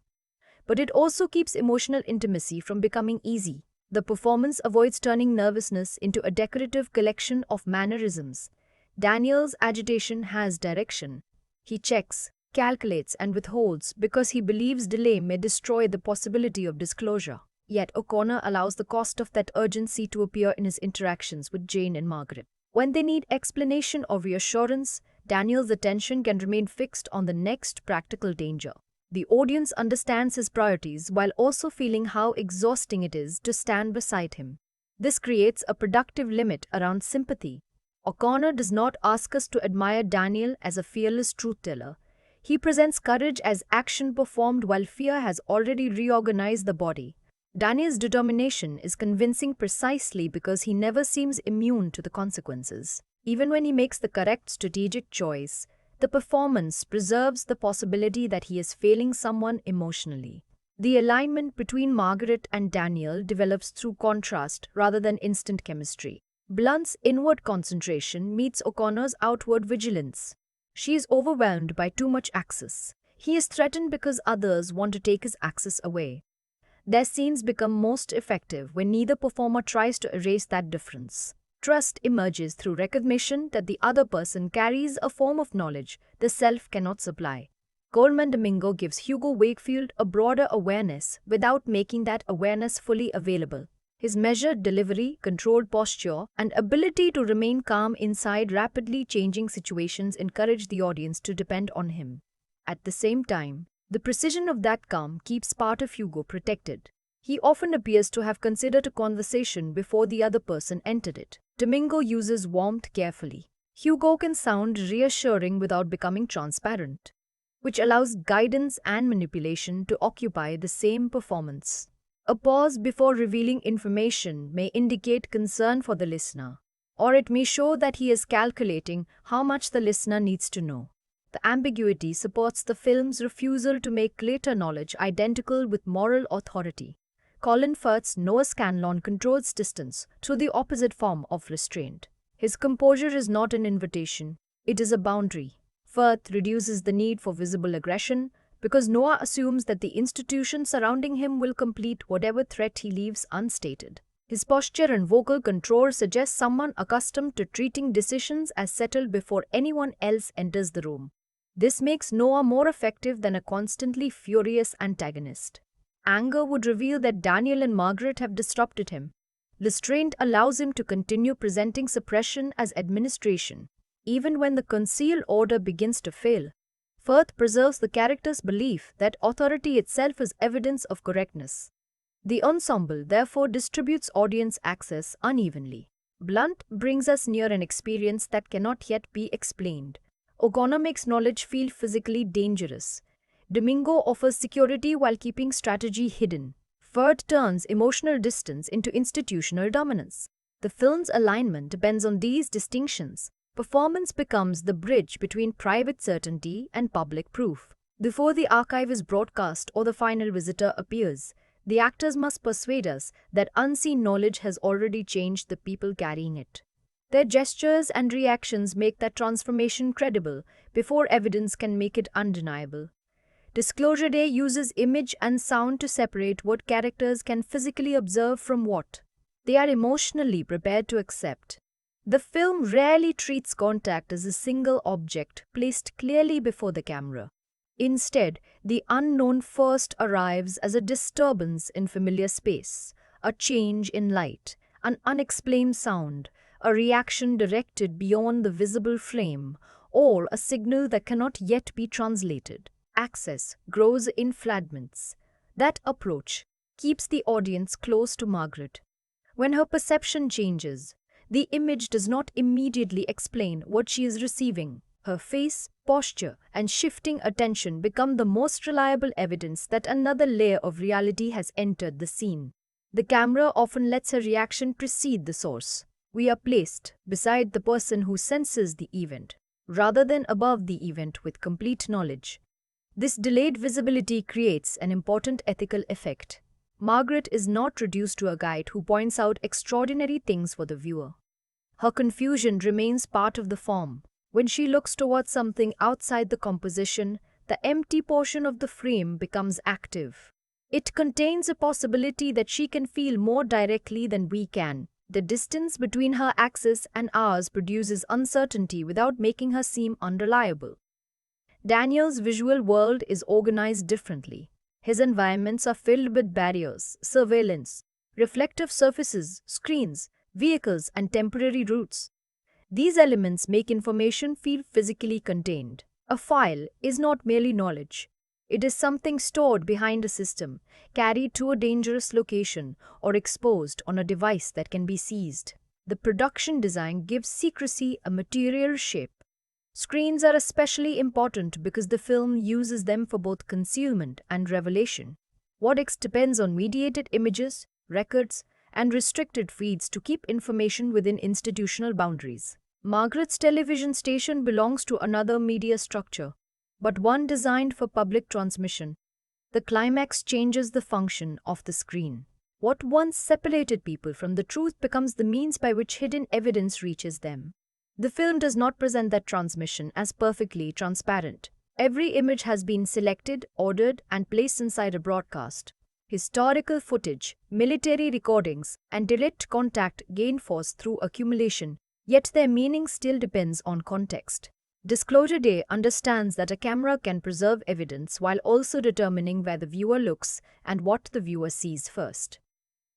But it also keeps emotional intimacy from becoming easy. The performance avoids turning nervousness into a decorative collection of mannerisms. Daniel's agitation has direction. He checks, calculates, and withholds because he believes delay may destroy the possibility of disclosure. Yet O'Connor allows the cost of that urgency to appear in his interactions with Jane and Margaret. When they need explanation or reassurance, Daniel's attention can remain fixed on the next practical danger. The audience understands his priorities while also feeling how exhausting it is to stand beside him. This creates a productive limit around sympathy. O'Connor does not ask us to admire Daniel as a fearless truth-teller. He presents courage as action performed while fear has already reorganized the body. Daniel's determination is convincing precisely because he never seems immune to the consequences. Even when he makes the correct strategic choice, the performance preserves the possibility that he is failing someone emotionally. The alignment between Margaret and Daniel develops through contrast rather than instant chemistry. Blunt's inward concentration meets O'Connor's outward vigilance. She is overwhelmed by too much access. He is threatened because others want to take his access away. Their scenes become most effective when neither performer tries to erase that difference. Trust emerges through recognition that the other person carries a form of knowledge the self cannot supply. Colman Domingo gives Hugo Wakefield a broader awareness without making that awareness fully available. His measured delivery, controlled posture, and ability to remain calm inside rapidly changing situations encourage the audience to depend on him. At the same time, the precision of that calm keeps part of Hugo protected. He often appears to have considered a conversation before the other person entered it. Domingo uses warmth carefully. Hugo can sound reassuring without becoming transparent, which allows guidance and manipulation to occupy the same performance. A pause before revealing information may indicate concern for the listener, or it may show that he is calculating how much the listener needs to know. The ambiguity supports the film's refusal to make later knowledge identical with moral authority. Colin Firth's Noah Scanlon controls distance through the opposite form of restraint. His composure is not an invitation, it is a boundary. Firth reduces the need for visible aggression because Noah assumes that the institution surrounding him will complete whatever threat he leaves unstated. His posture and vocal control suggest someone accustomed to treating decisions as settled before anyone else enters the room. This makes Noah more effective than a constantly furious antagonist. Anger would reveal that Daniel and Margaret have disrupted him. Restraint allows him to continue presenting suppression as administration, even when the concealed order begins to fail. Firth preserves the character's belief that authority itself is evidence of correctness. The ensemble therefore distributes audience access unevenly. Blunt brings us near an experience that cannot yet be explained, O'Connor makes knowledge feel physically dangerous. Domingo offers security while keeping strategy hidden. Firth turns emotional distance into institutional dominance. The film's alignment depends on these distinctions. Performance becomes the bridge between private certainty and public proof. Before the archive is broadcast or the final visitor appears, the actors must persuade us that unseen knowledge has already changed the people carrying it. Their gestures and reactions make that transformation credible before evidence can make it undeniable. Disclosure Day uses image and sound to separate what characters can physically observe from what they are emotionally prepared to accept. The film rarely treats contact as a single object placed clearly before the camera. Instead, the unknown first arrives as a disturbance in familiar space, a change in light, an unexplained sound, a reaction directed beyond the visible frame, or a signal that cannot yet be translated. Access grows in fragments. That approach keeps the audience close to Margaret. When her perception changes, the image does not immediately explain what she is receiving. Her face, posture, and shifting attention become the most reliable evidence that another layer of reality has entered the scene. The camera often lets her reaction precede the source. We are placed beside the person who senses the event, rather than above the event with complete knowledge. This delayed visibility creates an important ethical effect. Margaret is not reduced to a guide who points out extraordinary things for the viewer. Her confusion remains part of the form. When she looks towards something outside the composition, the empty portion of the frame becomes active. It contains a possibility that she can feel more directly than we can. The distance between her axis and ours produces uncertainty without making her seem unreliable. Daniel's visual world is organized differently. His environments are filled with barriers, surveillance, reflective surfaces, screens, vehicles, and temporary routes. These elements make information feel physically contained. A file is not merely knowledge. It is something stored behind a system, carried to a dangerous location, or exposed on a device that can be seized. The production design gives secrecy a material shape. Screens are especially important because the film uses them for both concealment and revelation. WhatX depends on mediated images, records, and restricted feeds to keep information within institutional boundaries. Margaret's television station belongs to another media structure, but one designed for public transmission. The climax changes the function of the screen. What once separated people from the truth becomes the means by which hidden evidence reaches them. The film does not present that transmission as perfectly transparent. Every image has been selected, ordered, and placed inside a broadcast. Historical footage, military recordings, and direct contact gain force through accumulation, yet their meaning still depends on context. Disclosure Day understands that a camera can preserve evidence while also determining where the viewer looks and what the viewer sees first.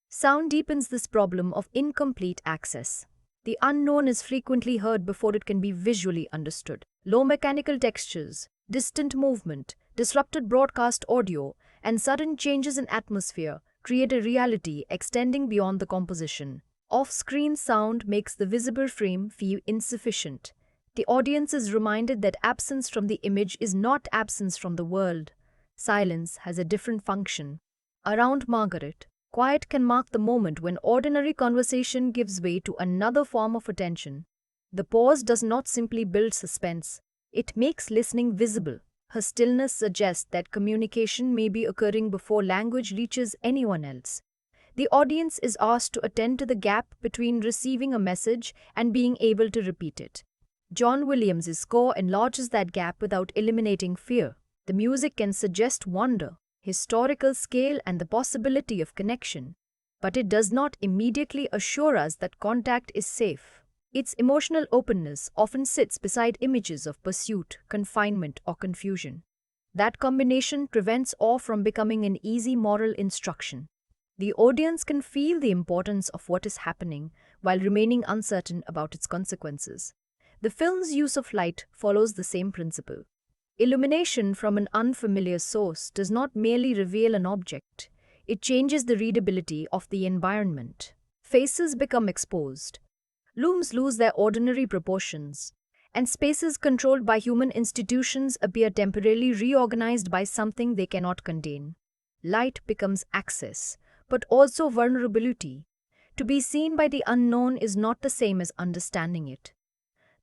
Sound deepens this problem of incomplete access. The unknown is frequently heard before it can be visually understood. Low mechanical textures, distant movement, disrupted broadcast audio, and sudden changes in atmosphere create a reality extending beyond the composition. Off-screen sound makes the visible frame feel insufficient. The audience is reminded that absence from the image is not absence from the world. Silence has a different function. Around Margaret, quiet can mark the moment when ordinary conversation gives way to another form of attention. The pause does not simply build suspense, it makes listening visible. Her stillness suggests that communication may be occurring before language reaches anyone else. The audience is asked to attend to the gap between receiving a message and being able to repeat it. John Williams' score enlarges that gap without eliminating fear. The music can suggest wonder, historical scale, and the possibility of connection, but it does not immediately assure us that contact is safe. Its emotional openness often sits beside images of pursuit, confinement, or confusion. That combination prevents awe from becoming an easy moral instruction. The audience can feel the importance of what is happening while remaining uncertain about its consequences. The film's use of light follows the same principle. Illumination from an unfamiliar source does not merely reveal an object, it changes the readability of the environment. Faces become exposed. Looms lose their ordinary proportions, and spaces controlled by human institutions appear temporarily reorganized by something they cannot contain. Light becomes access, but also vulnerability. To be seen by the unknown is not the same as understanding it.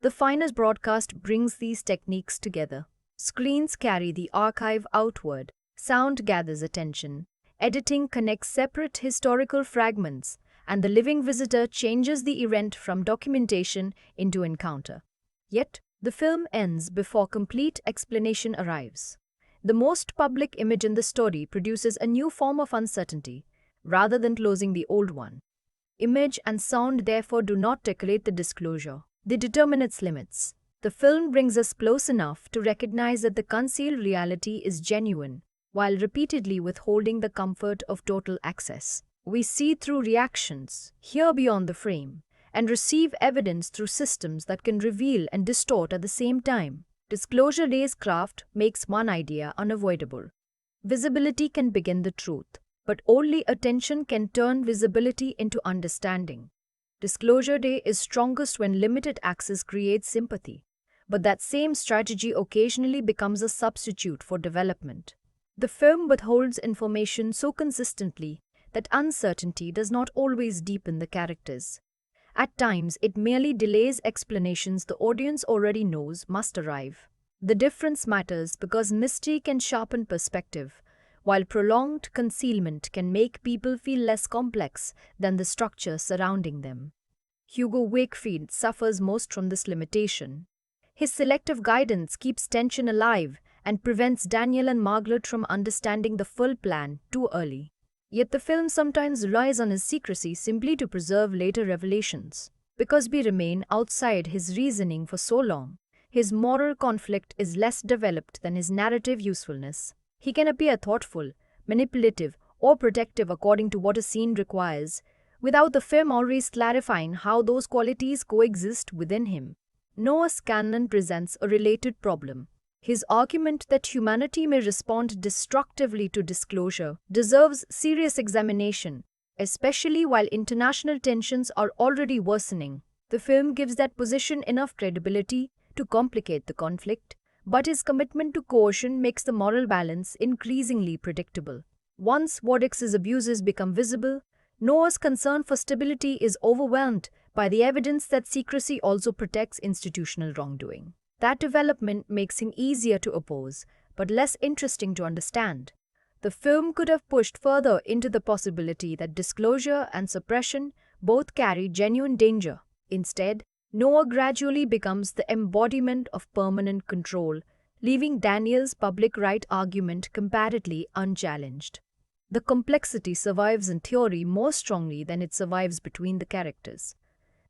The finest broadcast brings these techniques together. Screens carry the archive outward, sound gathers attention, editing connects separate historical fragments, and the living visitor changes the event from documentation into encounter. Yet, the film ends before complete explanation arrives. The most public image in the story produces a new form of uncertainty, rather than closing the old one. Image and sound therefore do not decorate the disclosure. They determine its limits. The film brings us close enough to recognize that the concealed reality is genuine, while repeatedly withholding the comfort of total access. We see through reactions, hear beyond the frame, and receive evidence through systems that can reveal and distort at the same time. Disclosure Day's craft makes one idea unavoidable. Visibility can begin the truth, but only attention can turn visibility into understanding. Disclosure Day is strongest when limited access creates sympathy, but that same strategy occasionally becomes a substitute for development. The film withholds information so consistently that uncertainty does not always deepen the characters. At times, it merely delays explanations the audience already knows must arrive. The difference matters because mystery can sharpen perspective, while prolonged concealment can make people feel less complex than the structure surrounding them. Hugo Wakefield suffers most from this limitation. His selective guidance keeps tension alive and prevents Daniel and Margaret from understanding the full plan too early. Yet the film sometimes relies on his secrecy simply to preserve later revelations. Because we remain outside his reasoning for so long, his moral conflict is less developed than his narrative usefulness. He can appear thoughtful, manipulative, or protective according to what a scene requires, without the film always clarifying how those qualities coexist within him. Noah Scanlon presents a related problem. His argument that humanity may respond destructively to disclosure deserves serious examination, especially while international tensions are already worsening. The film gives that position enough credibility to complicate the conflict, but his commitment to caution makes the moral balance increasingly predictable. Once Wardex's abuses become visible, Noah's concern for stability is overwhelmed by the evidence that secrecy also protects institutional wrongdoing. That development makes him easier to oppose, but less interesting to understand. The film could have pushed further into the possibility that disclosure and suppression both carry genuine danger. Instead, Noah gradually becomes the embodiment of permanent control, leaving Daniel's public right argument comparatively unchallenged. The complexity survives in theory more strongly than it survives between the characters.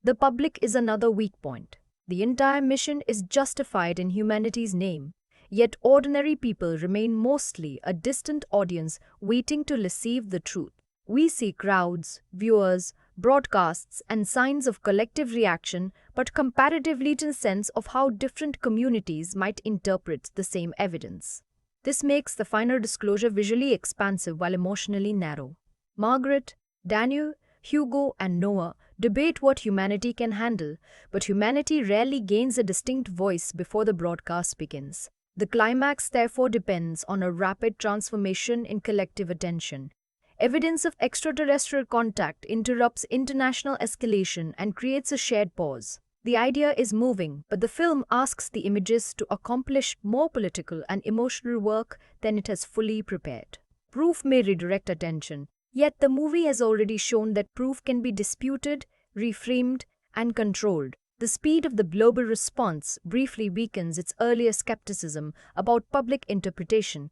The public is another weak point. The entire mission is justified in humanity's name, yet ordinary people remain mostly a distant audience waiting to receive the truth. We see crowds, viewers, broadcasts, and signs of collective reaction, but comparatively little sense of how different communities might interpret the same evidence. This makes the final disclosure visually expansive while emotionally narrow. Margaret, Daniel, Hugo, and Noah debate what humanity can handle, but humanity rarely gains a distinct voice before the broadcast begins. The climax therefore depends on a rapid transformation in collective attention. Evidence of extraterrestrial contact interrupts international escalation and creates a shared pause. The idea is moving, but the film asks the images to accomplish more political and emotional work than it has fully prepared. Proof may redirect attention, yet the movie has already shown that proof can be disputed, reframed, and controlled. The speed of the global response briefly weakens its earlier skepticism about public interpretation.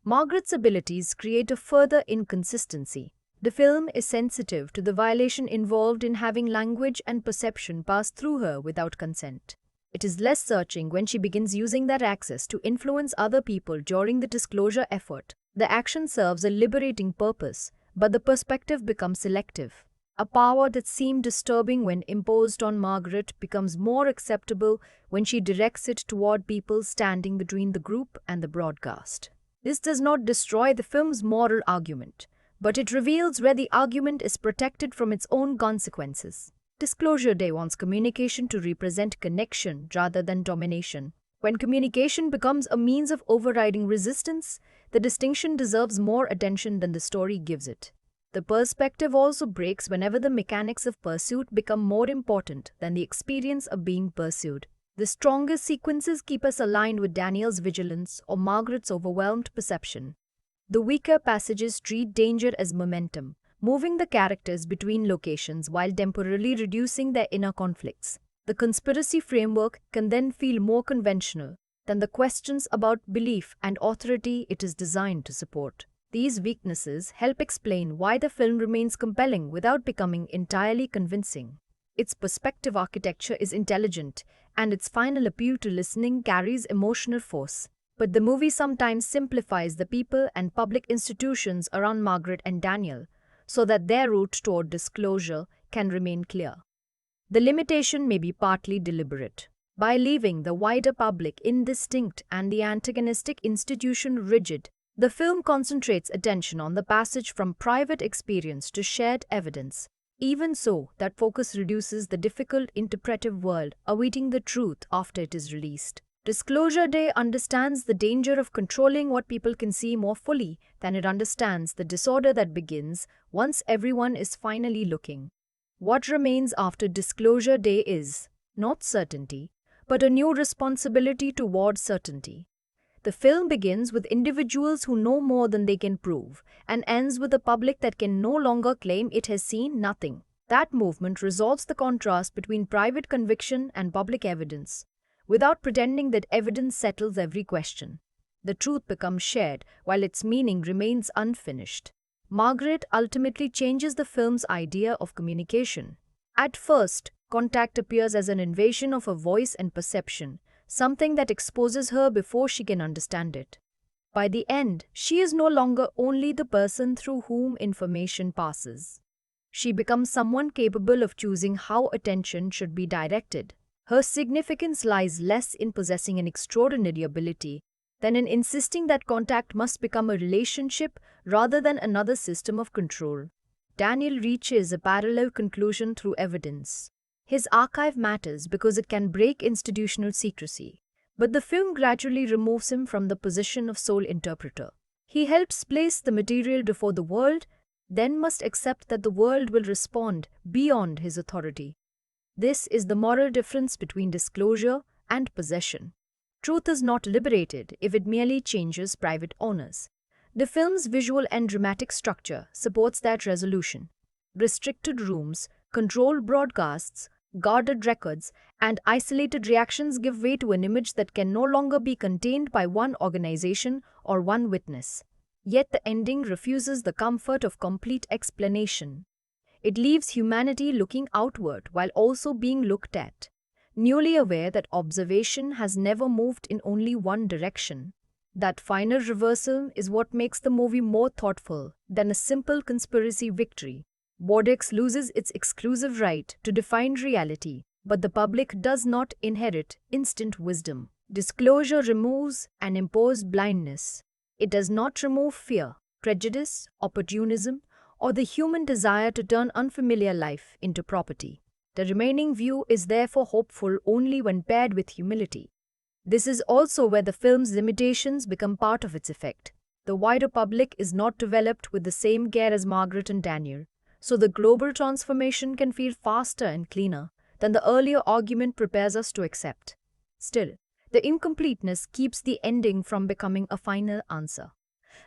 Margaret's abilities create a further inconsistency. The film is sensitive to the violation involved in having language and perception pass through her without consent. It is less searching when she begins using that access to influence other people during the disclosure effort. The action serves a liberating purpose, but the perspective becomes selective. A power that seemed disturbing when imposed on Margaret becomes more acceptable when she directs it toward people standing between the group and the broadcast. This does not destroy the film's moral argument, but it reveals where the argument is protected from its own consequences. Disclosure Day wants communication to represent connection rather than domination. When communication becomes a means of overriding resistance, the distinction deserves more attention than the story gives it. The perspective also breaks whenever the mechanics of pursuit become more important than the experience of being pursued. The strongest sequences keep us aligned with Daniel's vigilance or Margaret's overwhelmed perception. The weaker passages treat danger as momentum, moving the characters between locations while temporarily reducing their inner conflicts. The conspiracy framework can then feel more conventional than the questions about belief and authority it is designed to support. These weaknesses help explain why the film remains compelling without becoming entirely convincing. Its perspective architecture is intelligent, and its final appeal to listening carries emotional force. But the movie sometimes simplifies the people and public institutions around Margaret and Daniel, so that their route toward disclosure can remain clear. The limitation may be partly deliberate. By leaving the wider public indistinct and the antagonistic institution rigid, the film concentrates attention on the passage from private experience to shared evidence. Even so, that focus reduces the difficult interpretive world awaiting the truth after it is released. Disclosure Day understands the danger of controlling what people can see more fully than it understands the disorder that begins once everyone is finally looking. What remains after Disclosure Day is not certainty, but a new responsibility toward certainty. The film begins with individuals who know more than they can prove, and ends with a public that can no longer claim it has seen nothing. That movement resolves the contrast between private conviction and public evidence, without pretending that evidence settles every question. The truth becomes shared, while its meaning remains unfinished. Margaret ultimately changes the film's idea of communication. At first, contact appears as an invasion of her voice and perception, something that exposes her before she can understand it. By the end, she is no longer only the person through whom information passes. She becomes someone capable of choosing how attention should be directed. Her significance lies less in possessing an extraordinary ability than in insisting that contact must become a relationship rather than another system of control. Daniel reaches a parallel conclusion through evidence. His archive matters because it can break institutional secrecy, but the film gradually removes him from the position of sole interpreter. He helps place the material before the world, then must accept that the world will respond beyond his authority. This is the moral difference between disclosure and possession. Truth is not liberated if it merely changes private owners. The film's visual and dramatic structure supports that resolution. Restricted rooms, controlled broadcasts, guarded records, and isolated reactions give way to an image that can no longer be contained by one organization or one witness. Yet the ending refuses the comfort of complete explanation. It leaves humanity looking outward while also being looked at, newly aware that observation has never moved in only one direction. That final reversal is what makes the movie more thoughtful than a simple conspiracy victory. Vortex loses its exclusive right to define reality, but the public does not inherit instant wisdom. Disclosure removes an imposed blindness. It does not remove fear, prejudice, opportunism, or the human desire to turn unfamiliar life into property. The remaining view is therefore hopeful only when paired with humility. This is also where the film's limitations become part of its effect. The wider public is not developed with the same care as Margaret and Daniel, so the global transformation can feel faster and cleaner than the earlier argument prepares us to accept. Still, the incompleteness keeps the ending from becoming a final answer.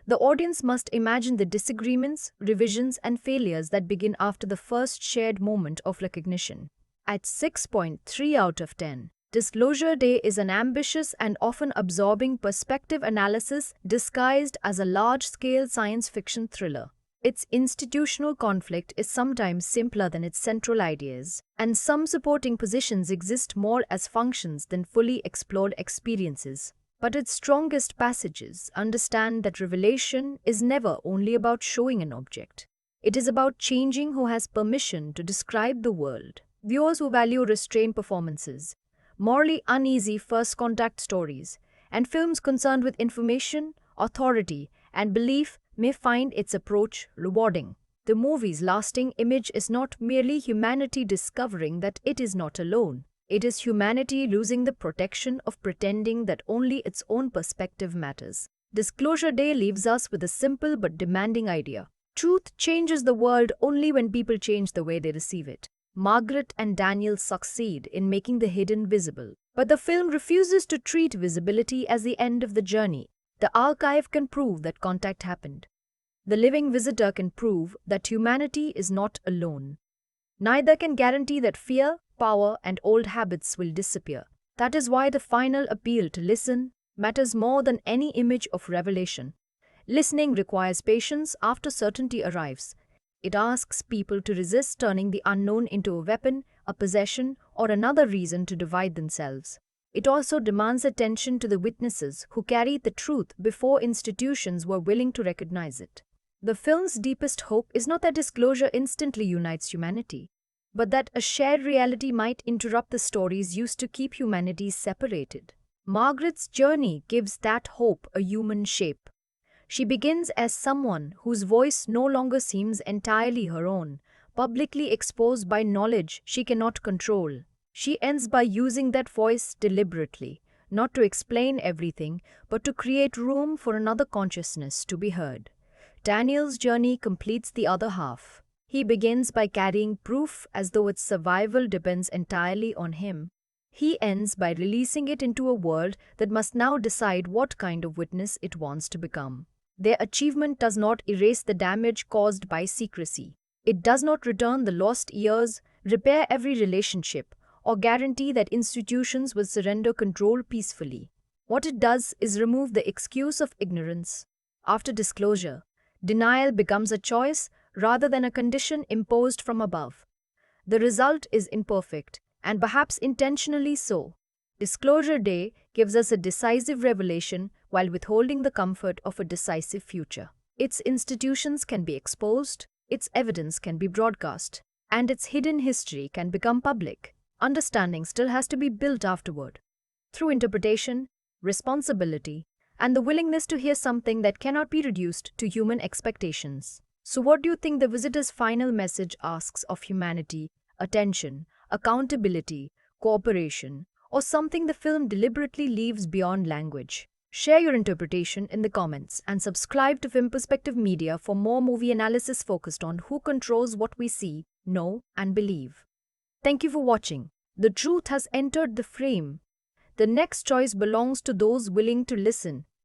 The audience must imagine the disagreements, revisions, and failures that begin after the first shared moment of recognition. At 6.3 out of 10, Disclosure Day is an ambitious and often absorbing perspective analysis disguised as a large-scale science fiction thriller. Its institutional conflict is sometimes simpler than its central ideas, and some supporting positions exist more as functions than fully explored experiences. But its strongest passages understand that revelation is never only about showing an object. It is about changing who has permission to describe the world. Viewers who value restrained performances, morally uneasy first contact stories, and films concerned with information, authority, and belief may find its approach rewarding. The movie's lasting image is not merely humanity discovering that it is not alone. It is humanity losing the protection of pretending that only its own perspective matters. Disclosure Day leaves us with a simple but demanding idea. Truth changes the world only when people change the way they receive it. Margaret and Daniel succeed in making the hidden visible. But the film refuses to treat visibility as the end of the journey. The archive can prove that contact happened. The living visitor can prove that humanity is not alone. Neither can guarantee that fear, power, and old habits will disappear. That is why the final appeal to listen matters more than any image of revelation. Listening requires patience after certainty arrives. It asks people to resist turning the unknown into a weapon, a possession, or another reason to divide themselves. It also demands attention to the witnesses who carried the truth before institutions were willing to recognize it. The film's deepest hope is not that disclosure instantly unites humanity, but that a shared reality might interrupt the stories used to keep humanity separated. Margaret's journey gives that hope a human shape. She begins as someone whose voice no longer seems entirely her own, publicly exposed by knowledge she cannot control. She ends by using that voice deliberately, not to explain everything, but to create room for another consciousness to be heard. Daniel's journey completes the other half. He begins by carrying proof as though its survival depends entirely on him. He ends by releasing it into a world that must now decide what kind of witness it wants to become. Their achievement does not erase the damage caused by secrecy. It does not return the lost years, repair every relationship, or guarantee that institutions will surrender control peacefully. What it does is remove the excuse of ignorance. After disclosure, denial becomes a choice rather than a condition imposed from above. The result is imperfect, and perhaps intentionally so. Disclosure Day gives us a decisive revelation while withholding the comfort of a decisive future. Its institutions can be exposed, its evidence can be broadcast, and its hidden history can become public. Understanding still has to be built afterward, through interpretation, responsibility, and the willingness to hear something that cannot be reduced to human expectations. So what do you think the visitor's final message asks of humanity? Attention, accountability, cooperation, or something the film deliberately leaves beyond language? Share your interpretation in the comments and subscribe to Film Perspective Media for more movie analysis focused on who controls what we see, know, and believe. Thank you for watching. The truth has entered the frame. The next choice belongs to those willing to listen,